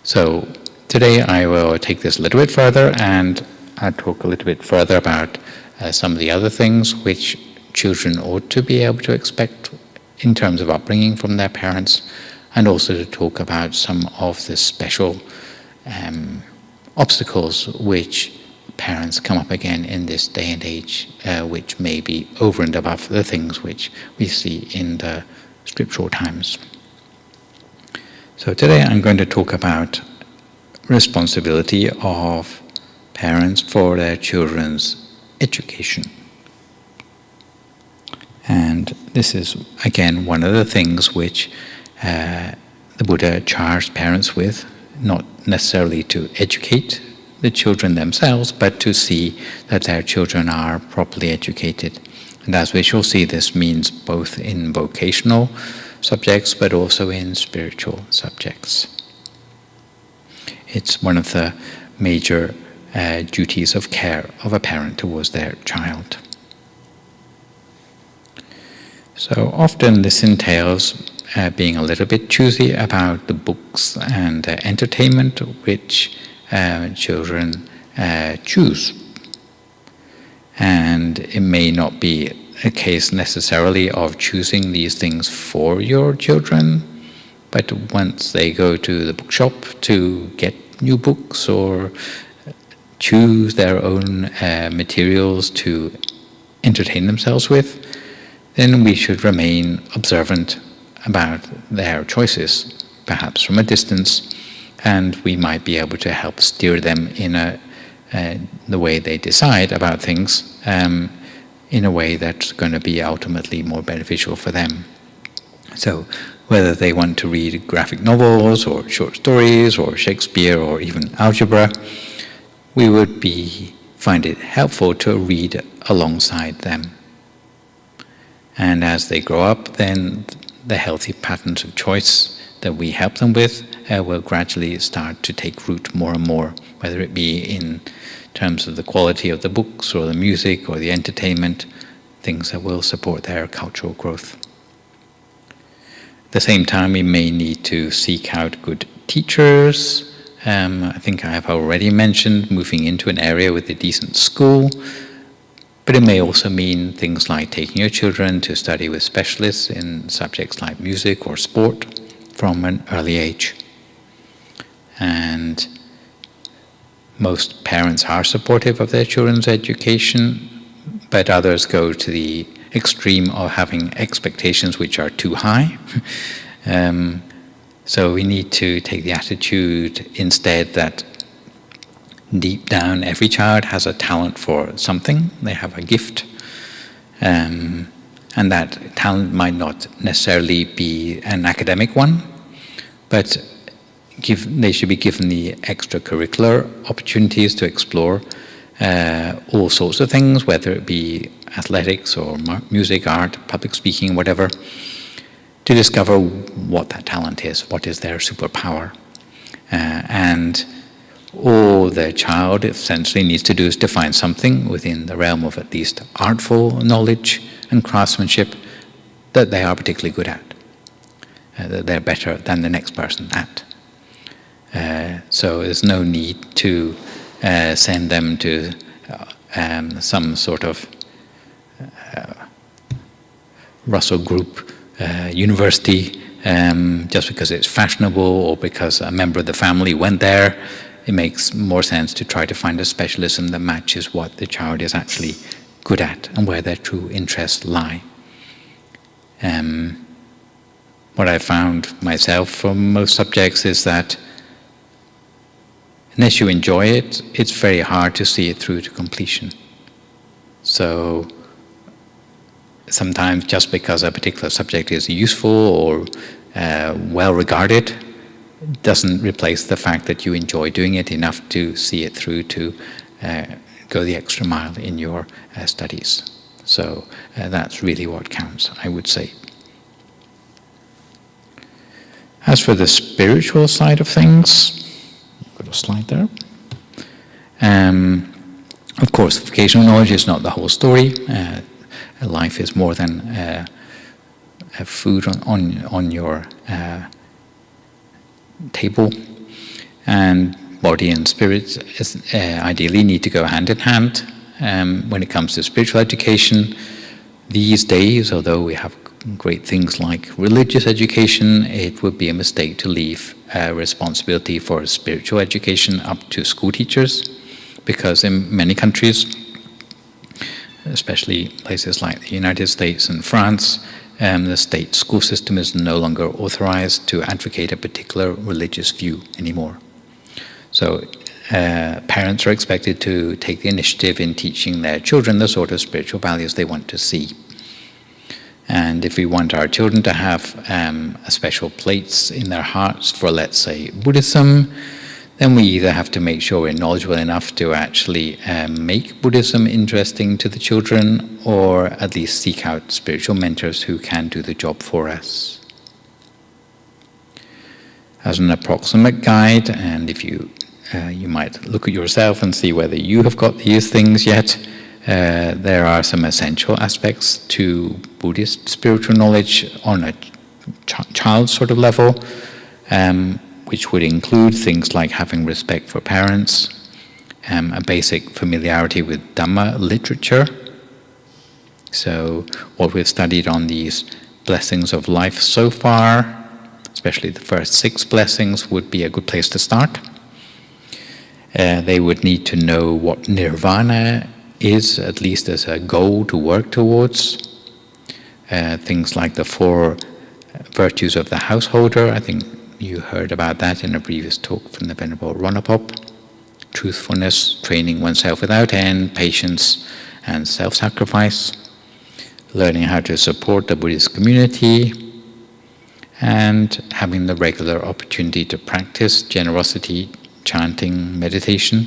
So today I will take this a little bit further, and I'll talk a little bit further about some of the other things which children ought to be able to expect in terms of upbringing from their parents, and also to talk about some of the special obstacles which parents come up again in this day and age, which may be over and above the things which we see in the scriptural times. So today I'm going to talk about responsibility of parents for their children's education. And this is again one of the things which the Buddha charged parents with, not necessarily to educate the children themselves, but to see that their children are properly educated. And as we shall see, this means both in vocational subjects but also in spiritual subjects. It's one of the major duties of care of a parent towards their child. So often this entails being a little bit choosy about the books and entertainment which children choose. And it may not be a case necessarily of choosing these things for your children, but once they go to the bookshop to get new books or choose their own materials to entertain themselves with, then we should remain observant about their choices, perhaps from a distance, and we might be able to help steer them in the way they decide about things, in a way that's going to be ultimately more beneficial for them. So whether they want to read graphic novels or short stories or Shakespeare or even algebra, we would find it helpful to read alongside them. And as they grow up, then the healthy patterns of choice that we help them with will gradually start to take root more and more, whether it be in terms of the quality of the books or the music or the entertainment, things that will support their cultural growth. At the same time, we may need to seek out good teachers. I think I have already mentioned moving into an area with a decent school, but it may also mean things like taking your children to study with specialists in subjects like music or sport from an early age. And most parents are supportive of their children's education, but others go to the extreme of having expectations which are too high. So we need to take the attitude instead that deep down every child has a talent for something, they have a gift, and that talent might not necessarily be an academic one, but they should be given the extracurricular opportunities to explore all sorts of things, whether it be athletics or music, art, public speaking, whatever, to discover what that talent is, what is their superpower. And all the child essentially needs to do is to find something within the realm of at least artful knowledge and craftsmanship that they are particularly good at, that they're better than the next person at. So there's no need to send them to some sort of Russell Group university just because it's fashionable or because a member of the family went there. It makes more sense to try to find a specialism that matches what the child is actually good at and where their true interests lie. What I found myself from most subjects is that unless you enjoy it, it's very hard to see it through to completion. So sometimes just because a particular subject is useful or well regarded doesn't replace the fact that you enjoy doing it enough to see it through to go the extra mile in your studies. So that's really what counts, I would say. As for the spiritual side of things, I've got a slide there. Of course, vocational knowledge is not the whole story. Life is more than food on your table, and body and spirit ideally need to go hand in hand. When it comes to spiritual education, these days, although we have great things like religious education, it would be a mistake to leave responsibility for spiritual education up to school teachers, because in many countries, especially places like the United States and France, the state school system is no longer authorized to advocate a particular religious view anymore. So parents are expected to take the initiative in teaching their children the sort of spiritual values they want to see. And if we want our children to have a special place in their hearts for, let's say, Buddhism, then we either have to make sure we're knowledgeable enough to actually make Buddhism interesting to the children, or at least seek out spiritual mentors who can do the job for us. As an approximate guide, and if you might look at yourself and see whether you have got these things yet, there are some essential aspects to Buddhist spiritual knowledge on a child sort of level, which would include things like having respect for parents, a basic familiarity with Dhamma literature. So what we've studied on these blessings of life so far, especially the first 6 blessings, would be a good place to start. They would need to know what nirvana is, at least as a goal to work towards. Things like the 4 virtues of the householder. I think you heard about that in a previous talk from the Venerable Ronapop. Truthfulness, training oneself without end, patience and self-sacrifice, learning how to support the Buddhist community, and having the regular opportunity to practice generosity, chanting, meditation,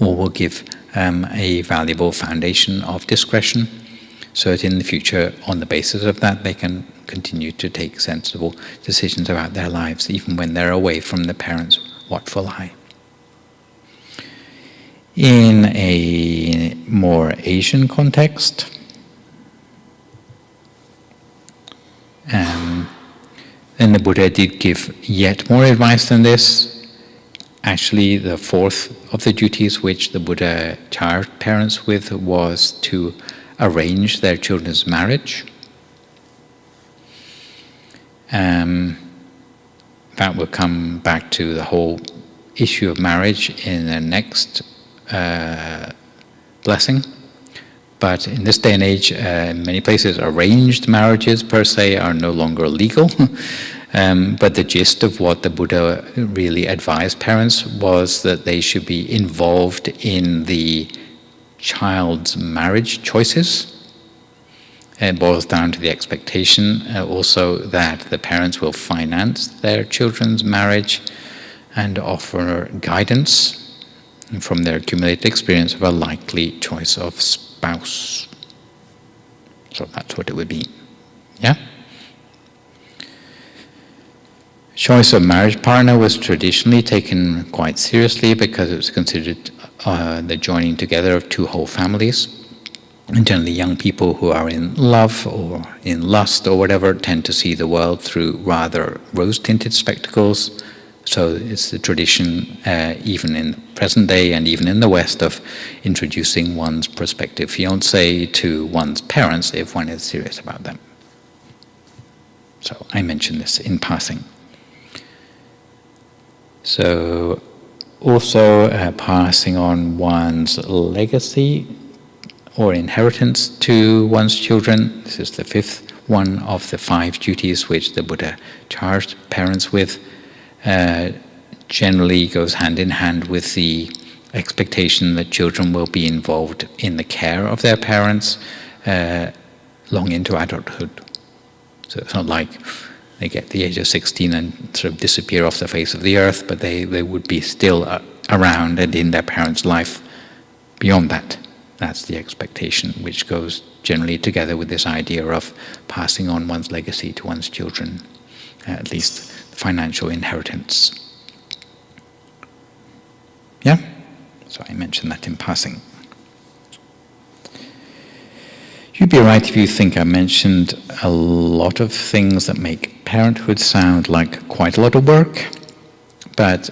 all will give a valuable foundation of discretion, so that in the future, on the basis of that, they can continue to take sensible decisions about their lives, even when they're away from the parents' watchful eye. In a more Asian context, then the Buddha did give yet more advice than this. Actually, the 4th of the duties which the Buddha charged parents with was to arrange their children's marriage. That will come back to the whole issue of marriage in the next blessing. But in this day and age, in many places, arranged marriages per se are no longer legal. But the gist of what the Buddha really advised parents was that they should be involved in the child's marriage choices. It boils down to the expectation also that the parents will finance their children's marriage and offer guidance from their accumulated experience of a likely choice of spouse. So that's what it would be. Yeah? Choice of marriage partner was traditionally taken quite seriously because it was considered the joining together of 2 whole families. And generally young people who are in love or in lust or whatever tend to see the world through rather rose-tinted spectacles. So it's the tradition, even in the present day and even in the West, of introducing one's prospective fiancé to one's parents if one is serious about them. So I mentioned this in passing. So also passing on one's legacy or inheritance to one's children. This is the 5th one of the 5 duties which the Buddha charged parents with. Generally goes hand in hand with the expectation that children will be involved in the care of their parents long into adulthood. So it's not like They get the age of 16 and sort of disappear off the face of the earth, but they would be still around and in their parents' life beyond that. That's the expectation, which goes generally together with this idea of passing on one's legacy to one's children, at least financial inheritance. Yeah? So I mentioned that in passing. You'd be right if you think I mentioned a lot of things that make parenthood sound like quite a lot of work, but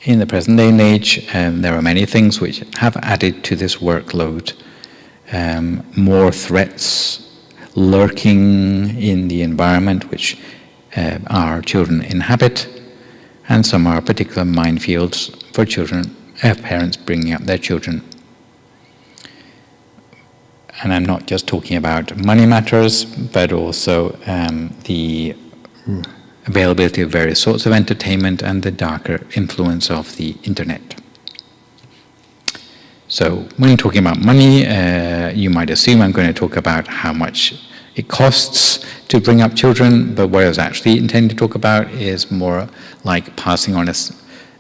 in the present day and age, there are many things which have added to this workload. More threats lurking in the environment which our children inhabit, and some are particular minefields for children, parents bringing up their children. And I'm not just talking about money matters, but also the availability of various sorts of entertainment and the darker influence of the internet. So when talking about money, you might assume I'm going to talk about how much it costs to bring up children, but what I was actually intending to talk about is more like passing on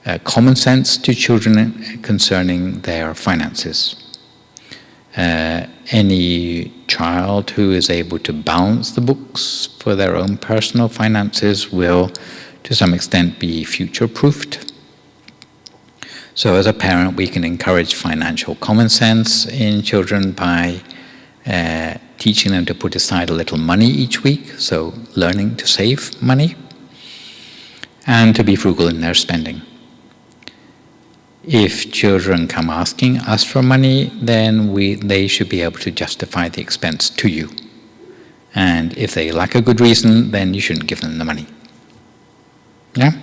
a common sense to children concerning their finances. Any child who is able to balance the books for their own personal finances will, to some extent, be future-proofed. So as a parent, we can encourage financial common sense in children by teaching them to put aside a little money each week, so learning to save money, and to be frugal in their spending. If children come asking us for money, then they should be able to justify the expense to you. And if they lack a good reason, then you shouldn't give them the money. Yeah?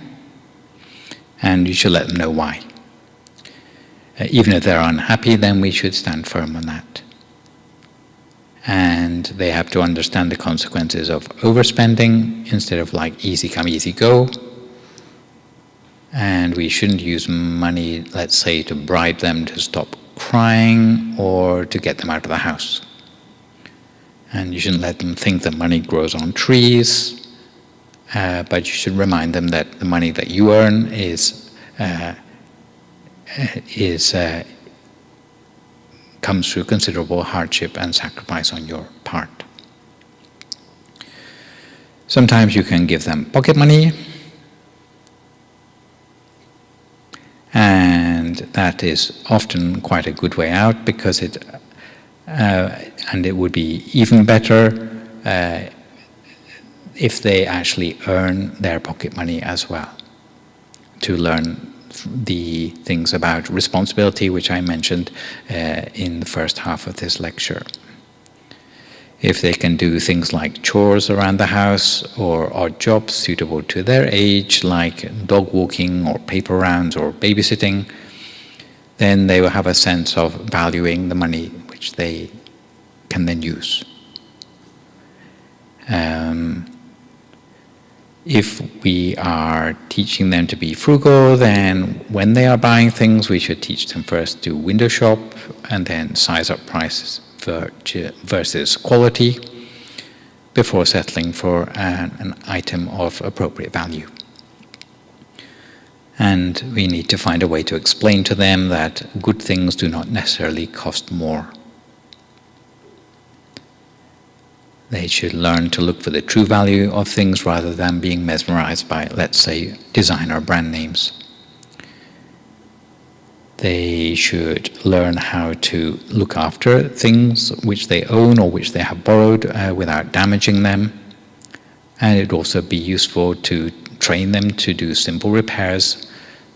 And you should let them know why. Even if they're unhappy, then we should stand firm on that. And they have to understand the consequences of overspending instead of like easy come, easy go. And we shouldn't use money, let's say, to bribe them to stop crying or to get them out of the house. And you shouldn't let them think that money grows on trees, but you should remind them that the money that you earn comes through considerable hardship and sacrifice on your part. Sometimes you can give them pocket money, and that is often quite a good way out, because it would be even better if they actually earn their pocket money as well, to learn the things about responsibility which I mentioned in the first half of this lecture. If they can do things like chores around the house or odd jobs suitable to their age, like dog walking or paper rounds or babysitting, then they will have a sense of valuing the money which they can then use. If we are teaching them to be frugal, then when they are buying things, we should teach them first to window shop and then size up prices versus quality before settling for an item of appropriate value. And we need to find a way to explain to them that good things do not necessarily cost more. They should learn to look for the true value of things rather than being mesmerized by, let's say, designer brand names. They should learn how to look after things which they own or which they have borrowed without damaging them. And it would also be useful to train them to do simple repairs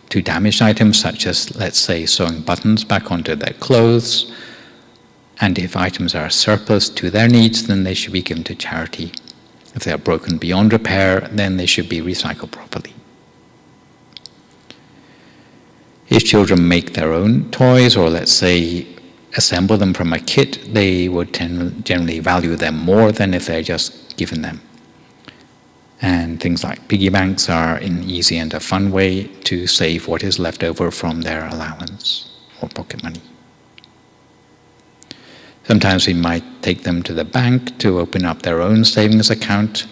to damaged items, such as, let's say, sewing buttons back onto their clothes. And if items are surplus to their needs, then they should be given to charity. If they are broken beyond repair, then they should be recycled properly. If children make their own toys, or let's say assemble them from a kit, they would generally value them more than if they're just given them. And things like piggy banks are an easy and a fun way to save what is left over from their allowance or pocket money. Sometimes we might take them to the bank to open up their own savings account.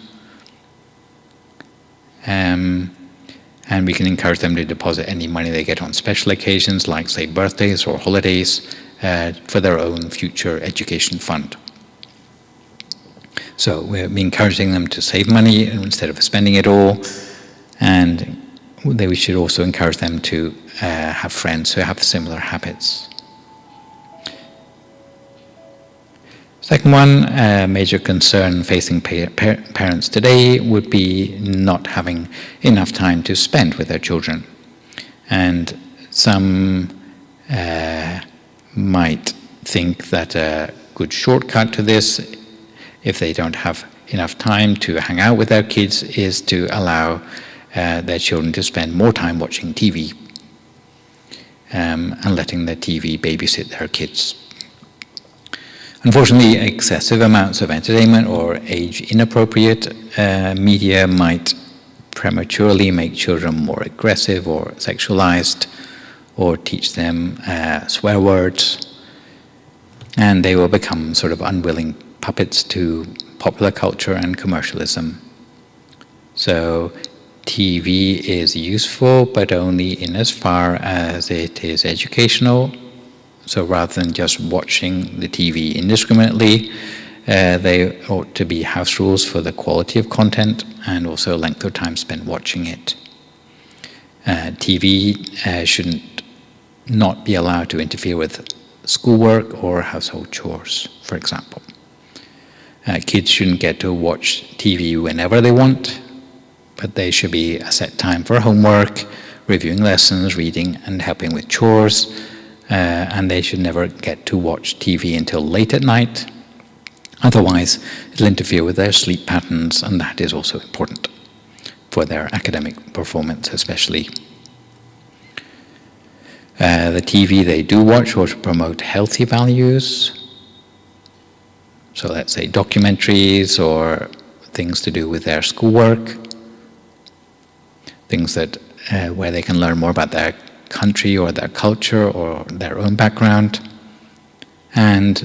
and we can encourage them to deposit any money they get on special occasions, like, say, birthdays or holidays, for their own future education fund. So we're encouraging them to save money instead of spending it all, and we should also encourage them to have friends who have similar habits. Second one, major concern facing parents today would be not having enough time to spend with their children. And some might think that a good shortcut to this, if they don't have enough time to hang out with their kids, is to allow their children to spend more time watching TV and letting the TV babysit their kids. Unfortunately, excessive amounts of entertainment or age-inappropriate media might prematurely make children more aggressive or sexualized, or teach them swear words, and they will become sort of unwilling puppets to popular culture and commercialism. So TV is useful, but only in as far as it is educational. So rather than just watching the TV indiscriminately, they ought to be house rules for the quality of content and also length of time spent watching it. TV shouldn't not be allowed to interfere with schoolwork or household chores, for example. Kids shouldn't get to watch TV whenever they want, but they should be a set time for homework, reviewing lessons, reading, and helping with chores. And they should never get to watch TV until late at night. Otherwise, it'll interfere with their sleep patterns, and that is also important for their academic performance especially. The TV they do watch ought to promote healthy values. So let's say documentaries or things to do with their schoolwork, things that where they can learn more about their country or their culture or their own background, and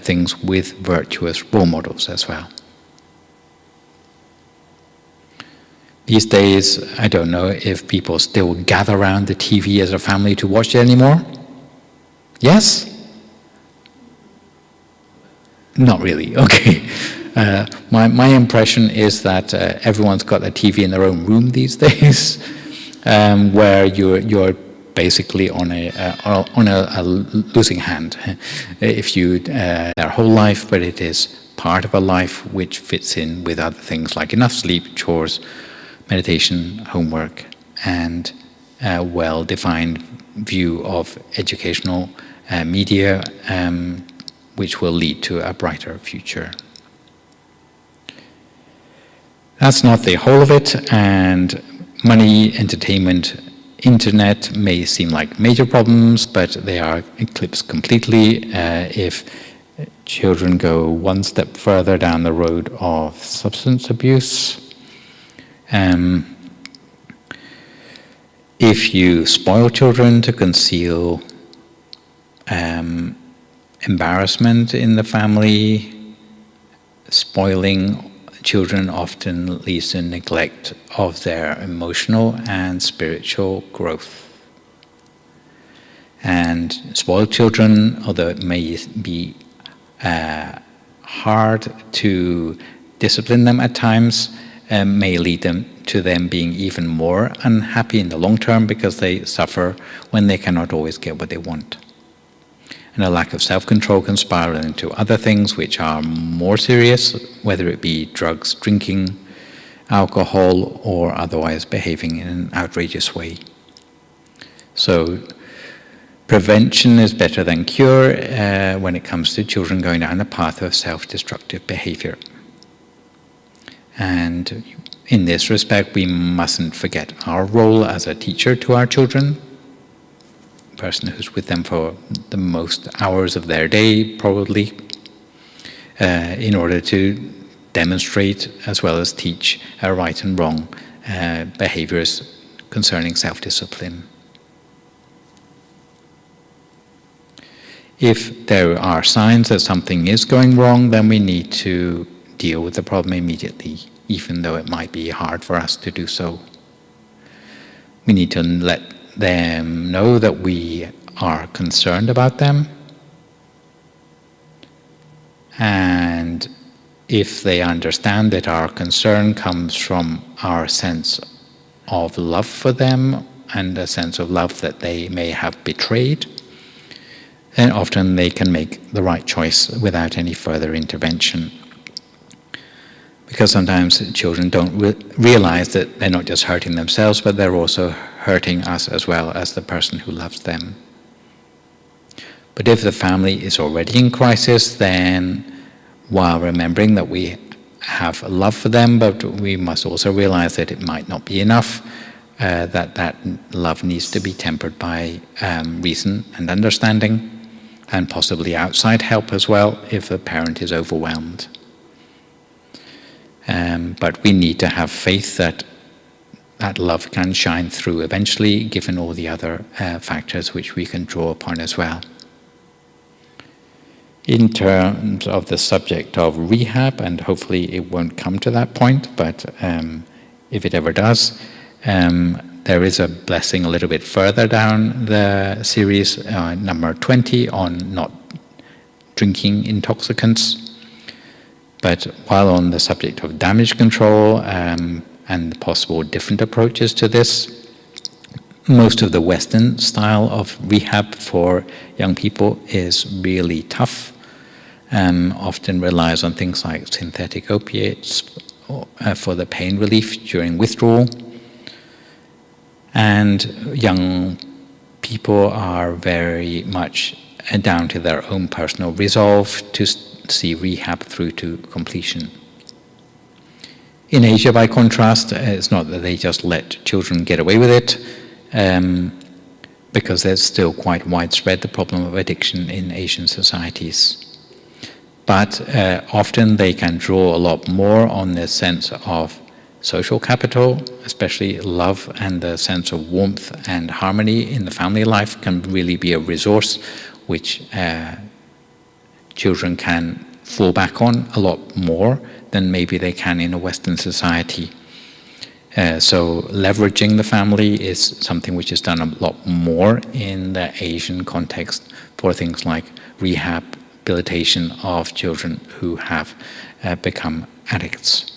things with virtuous role models as well. These days, I don't know if people still gather around the TV as a family to watch it anymore. Yes? Not really, okay. My impression is that everyone's got a TV in their own room these days, where you're basically on a losing hand if you their whole life, but it is part of a life which fits in with other things like enough sleep, chores, meditation, homework, and a well-defined view of educational media, which will lead to a brighter future. That's not the whole of it, and money, entertainment, internet may seem like major problems, but they are eclipsed completely if children go one step further down the road of substance abuse. If you spoil children to conceal embarrassment in the family, spoiling children often leads to neglect of their emotional and spiritual growth. And spoiled children, although it may be hard to discipline them at times, may lead to them being even more unhappy in the long term, because they suffer when they cannot always get what they want. And a lack of self-control can spiral into other things which are more serious, whether it be drugs, drinking, alcohol, or otherwise behaving in an outrageous way. So prevention is better than cure when it comes to children going down the path of self-destructive behavior. And in this respect, we mustn't forget our role as a teacher to our children, person who's with them for the most hours of their day, probably, in order to demonstrate as well as teach right and wrong behaviors concerning self-discipline. If there are signs that something is going wrong, then we need to deal with the problem immediately. even though it might be hard for us to do so. We need to let them know that we are concerned about them, and if they understand that our concern comes from our sense of love for them and a sense of love that they may have betrayed, then often they can make the right choice without any further intervention. Because sometimes children don't realize that they're not just hurting themselves, but they're also hurting us as well as the person who loves them. But if the family is already in crisis, then while remembering that we have love for them, but we must also realize that it might not be enough, that love needs to be tempered by reason and understanding, and possibly outside help as well if the parent is overwhelmed. But we need to have faith that that love can shine through eventually, given all the other factors which we can draw upon as well. In terms of the subject of rehab, and hopefully it won't come to that point, but if it ever does, there is a blessing a little bit further down the series, number 20, on not drinking intoxicants. But while on the subject of damage control and possible different approaches to this, most of the Western style of rehab for young people is really tough. Often relies on things like synthetic opiates for the pain relief during withdrawal. And young people are very much down to their own personal resolve to see rehab through to completion. In Asia, by contrast, it's not that they just let children get away with it, because there's still quite widespread the problem of addiction in Asian societies. But often they can draw a lot more on the sense of social capital, especially love, and the sense of warmth and harmony in the family life can really be a resource which children can fall back on a lot more than maybe they can in a Western society. So leveraging the family is something which is done a lot more in the Asian context for things like rehabilitation of children who have become addicts.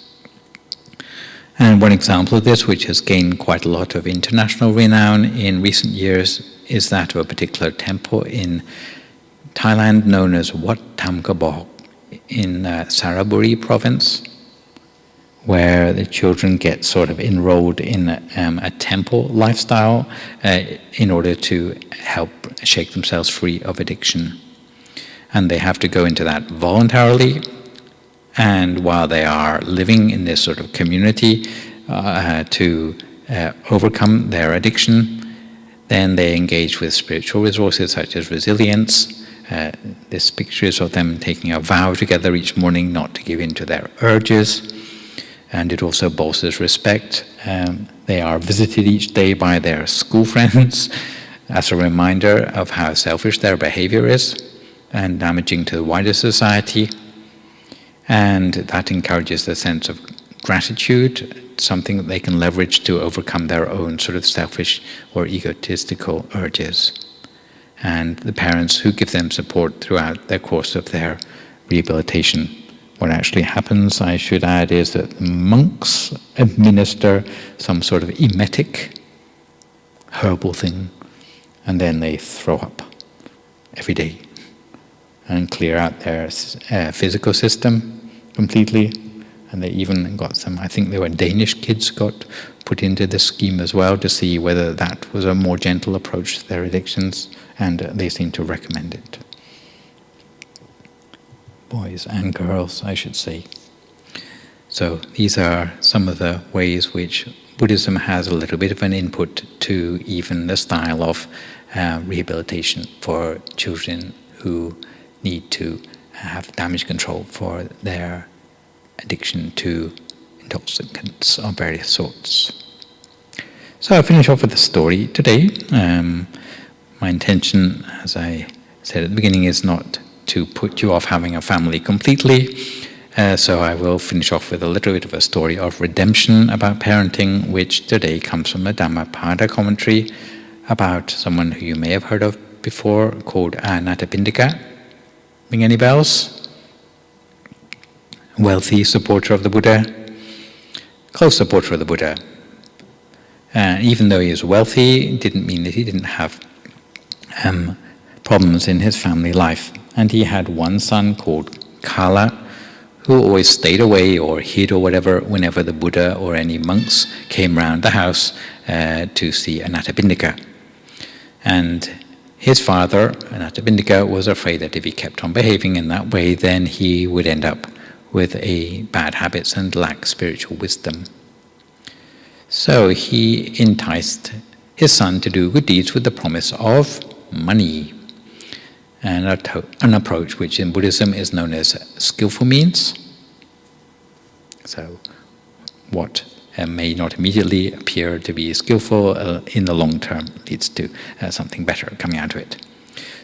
And one example of this, which has gained quite a lot of international renown in recent years, is that of a particular temple in Thailand known as Wat Tham Kabok in Saraburi province, where the children get sort of enrolled in a temple lifestyle in order to help shake themselves free of addiction. And they have to go into that voluntarily, and while they are living in this sort of community to overcome their addiction, then they engage with spiritual resources such as resilience. This picture is of them taking a vow together each morning not to give in to their urges, and it also bolsters respect. They are visited each day by their school friends as a reminder of how selfish their behavior is and damaging to the wider society. And that encourages the sense of gratitude, something that they can leverage to overcome their own sort of selfish or egotistical urges. And the parents who give them support throughout the course of their rehabilitation. What actually happens, I should add, is that the monks administer some sort of emetic herbal thing, and then they throw up every day and clear out their physical system completely. And they even got some, I think they were Danish kids, got put into this scheme as well to see whether that was a more gentle approach to their addictions, and they seem to recommend it. Boys and girls, I should say. So these are some of the ways which Buddhism has a little bit of an input to even the style of rehabilitation for children who need to have damage control for their addiction to intoxicants of various sorts. So I'll finish off with a story today. My intention, as I said at the beginning, is not to put you off having a family completely, So I will finish off with a little bit of a story of redemption about parenting, which today comes from a Dhammapada commentary about someone who you may have heard of before, called Anathapindika. Ring any bells? Wealthy supporter of the Buddha, close supporter of the Buddha. Even though he was wealthy, it didn't mean that he didn't have problems in his family life. And he had one son called Kala, who always stayed away or hid or whatever whenever the Buddha or any monks came round the house to see Anathapindika. And his father, Anathapindika, was afraid that if he kept on behaving in that way, then he would end up with bad habits and lack spiritual wisdom. So he enticed his son to do good deeds with the promise of money, an approach which in Buddhism is known as skillful means. So what may not immediately appear to be skillful in the long term leads to something better coming out of it.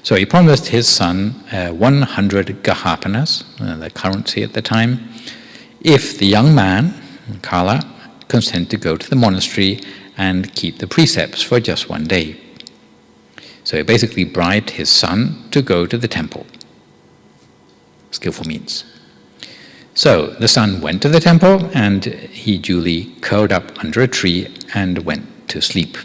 So he promised his son 100 gahapanas, the currency at the time, if the young man, Kala, consented to go to the monastery and keep the precepts for just one day. So he basically bribed his son to go to the temple. Skillful means. So the son went to the temple and he duly curled up under a tree and went to sleep.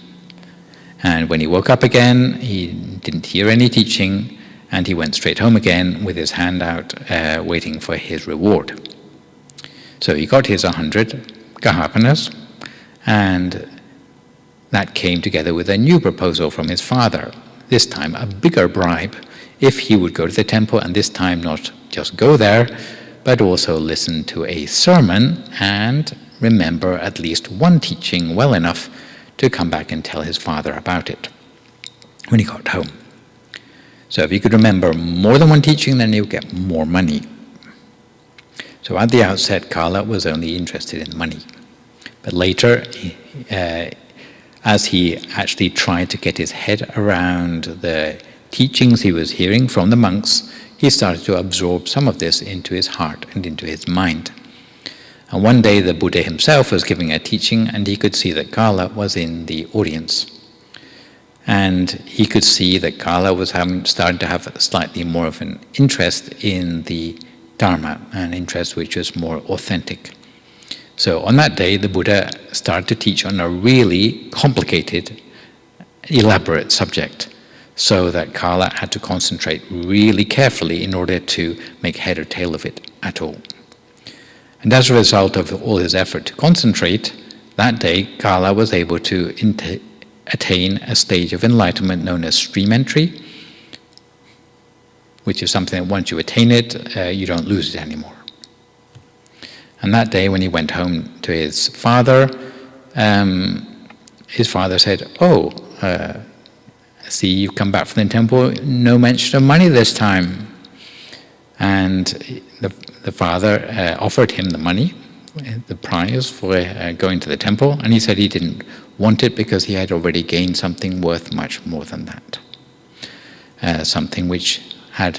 And when he woke up again, he didn't hear any teaching, and he went straight home again with his hand out, waiting for his reward. So he got his 100 gahapanas, and that came together with a new proposal from his father, this time a bigger bribe, if he would go to the temple, and this time not just go there, but also listen to a sermon and remember at least one teaching well enough to come back and tell his father about it when he got home. So if he could remember more than one teaching, then he would get more money. So at the outset, Kala was only interested in money. But later, as he actually tried to get his head around the teachings he was hearing from the monks, he started to absorb some of this into his heart and into his mind. And one day the Buddha himself was giving a teaching, and he could see that Kala was in the audience. And he could see that Kala was starting to have slightly more of an interest in the Dharma, an interest which was more authentic. So on that day, the Buddha started to teach on a really complicated, elaborate subject, so that Kala had to concentrate really carefully in order to make head or tail of it at all. And as a result of all his effort to concentrate, that day Kala was able to attain a stage of enlightenment known as stream entry, which is something that once you attain it, you don't lose it anymore. And that day when he went home to his father said, "Oh, see, you've come back from the temple, no mention of money this time." And the father offered him the money, the prize for going to the temple, and he said he didn't want it because he had already gained something worth much more than that. Something which had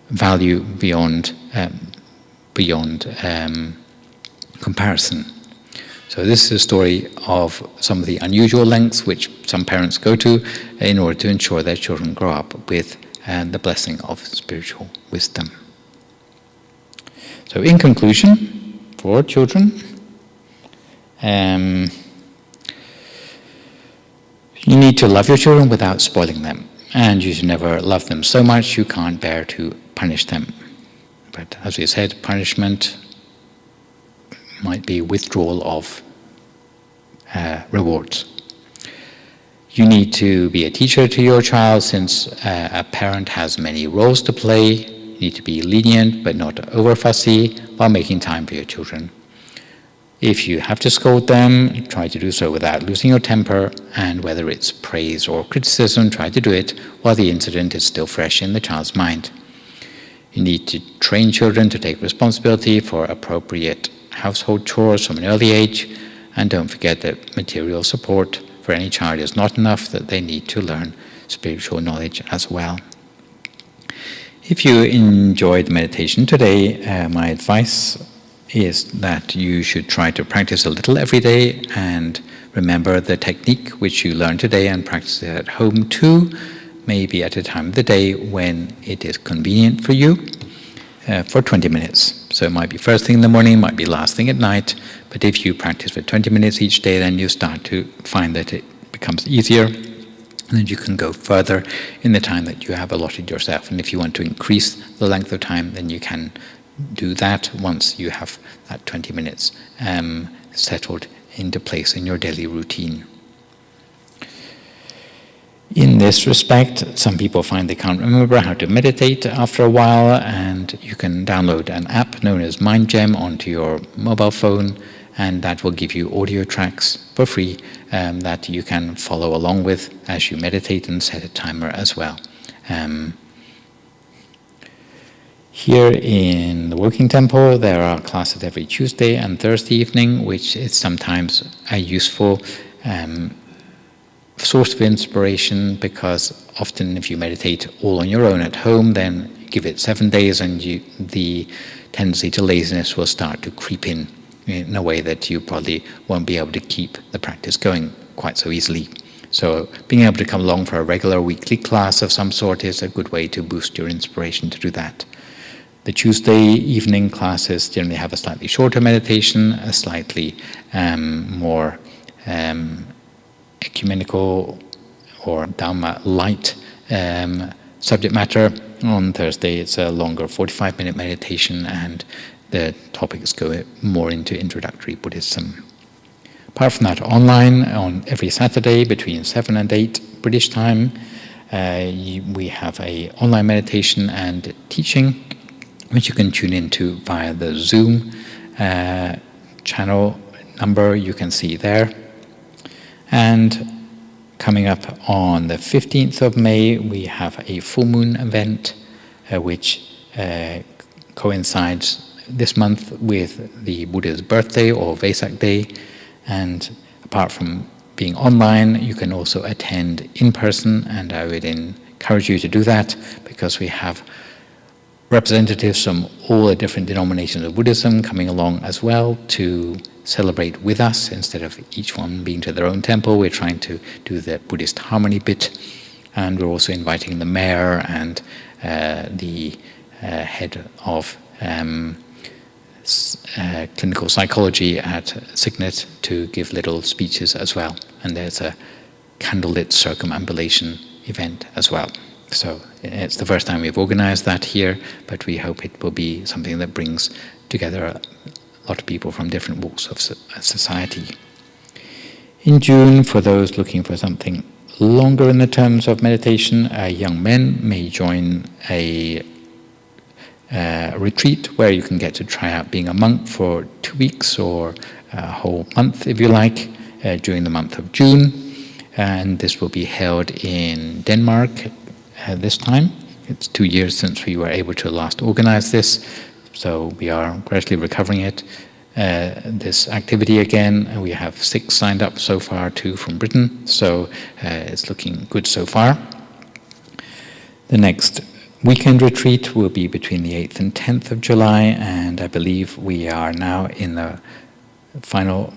value beyond comparison. So this is a story of some of the unusual lengths which some parents go to in order to ensure their children grow up with the blessing of spiritual wisdom. So in conclusion, for children, you need to love your children without spoiling them. And you should never love them so much you can't bear to punish them. But as we said, punishment might be withdrawal of rewards. You need to be a teacher to your child, since a parent has many roles to play. You need to be lenient but not over fussy while making time for your children. If you have to scold them, try to do so without losing your temper, and whether it's praise or criticism, try to do it while the incident is still fresh in the child's mind. You need to train children to take responsibility for appropriate household chores from an early age, and don't forget that material support for any child is not enough, that they need to learn spiritual knowledge as well. If you enjoyed meditation today, my advice is that you should try to practice a little every day and remember the technique which you learned today and practice it at home too, maybe at a time of the day when it is convenient for you, for 20 minutes. So it might be first thing in the morning, might be last thing at night, but if you practice for 20 minutes each day, then you start to find that it becomes easier, and then you can go further in the time that you have allotted yourself. And if you want to increase the length of time, then you can do that once you have that 20 minutes settled into place in your daily routine. In this respect, some people find they can't remember how to meditate after a while, and you can download an app known as MindGem onto your mobile phone, and that will give you audio tracks for free that you can follow along with as you meditate, and set a timer as well. Here in the Working Temple, there are classes every Tuesday and Thursday evening, which is sometimes a useful source of inspiration, because often if you meditate all on your own at home, then give it 7 days and the tendency to laziness will start to creep in a way that you probably won't be able to keep the practice going quite so easily. So being able to come along for a regular weekly class of some sort is a good way to boost your inspiration to do that. The Tuesday evening classes generally have a slightly shorter meditation, a slightly more ecumenical or Dhamma light subject matter. On Thursday it's a longer 45-minute meditation, and the topics go more into introductory Buddhism. Apart from that, online on every Saturday between 7 and 8 British time, we have an online meditation and teaching which you can tune into via the Zoom channel number you can see there. And coming up on the 15th of May, we have a full moon event which coincides this month with the Buddha's birthday or Vesak Day. And apart from being online, you can also attend in person, and I would encourage you to do that, because we have representatives from all the different denominations of Buddhism coming along as well to celebrate with us. Instead of each one being to their own temple, we're trying to do the Buddhist harmony bit, and we're also inviting the mayor and the head of clinical psychology at Signet to give little speeches as well. And there's a candlelit circumambulation event as well. So it's the first time we've organized that here, but we hope it will be something that brings together a lot of people from different walks of society. In June, for those looking for something longer in the terms of meditation, young men may join a retreat where you can get to try out being a monk for 2 weeks or a whole month if you like, during the month of June. And this will be held in Denmark this time. It's 2 years since we were able to last organize this, so we are gradually recovering it. This activity again, we have 6 signed up so far, 2 from Britain, so it's looking good so far. The next weekend retreat will be between the 8th and 10th of July, and I believe we are now in the final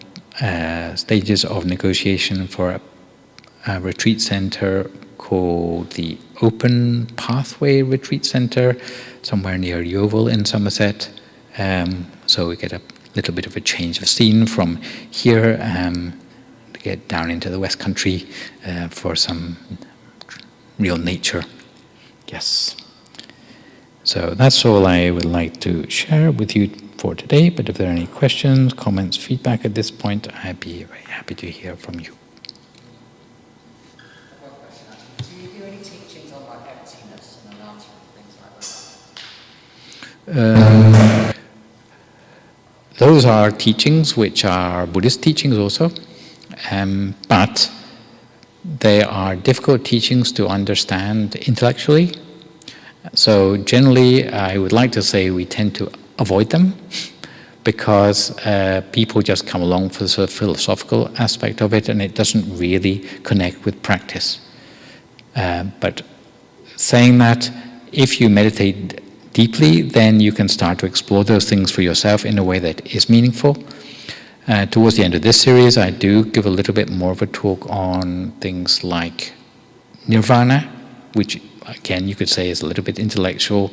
stages of negotiation for a retreat center called the Open Pathway Retreat Center, somewhere near Yeovil in Somerset. So we get a little bit of a change of scene from here to get down into the West Country for some real nature. Yes. So that's all I would like to share with you for today, but if there are any questions, comments, feedback at this point, I'd be very happy to hear from you. Do you do any teachings on like emptiness and anatomy and things like that? Those are teachings which are Buddhist teachings also, but they are difficult teachings to understand intellectually. So generally, I would like to say we tend to avoid them because people just come along for the sort of philosophical aspect of it, and it doesn't really connect with practice. But saying that, if you meditate deeply, then you can start to explore those things for yourself in a way that is meaningful. Towards the end of this series, I do give a little bit more of a talk on things like nirvana, which again you could say is a little bit intellectual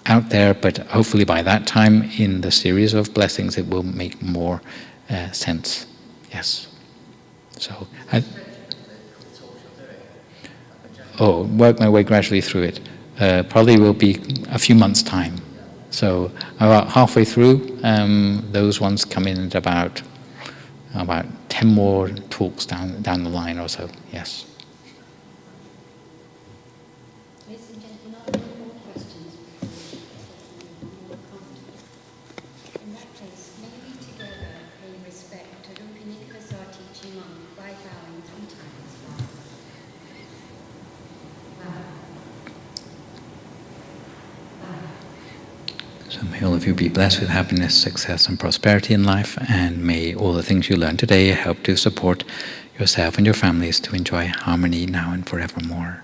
out there, but hopefully by that time in the series of blessings it will make more sense. Yes. So work my way gradually through it. Probably will be a few months' time. So about halfway through, those ones come in at about 10 more talks down the line or so. Yes. Ladies and gentlemen, are there any more questions before more comfortable? In that case, may we together pay respect to Lumpy Nicholas, our teaching monk, by bowing 3 times. So may all of you be blessed with happiness, success and prosperity in life, and may all the things you learned today help to support yourself and your families to enjoy harmony now and forevermore.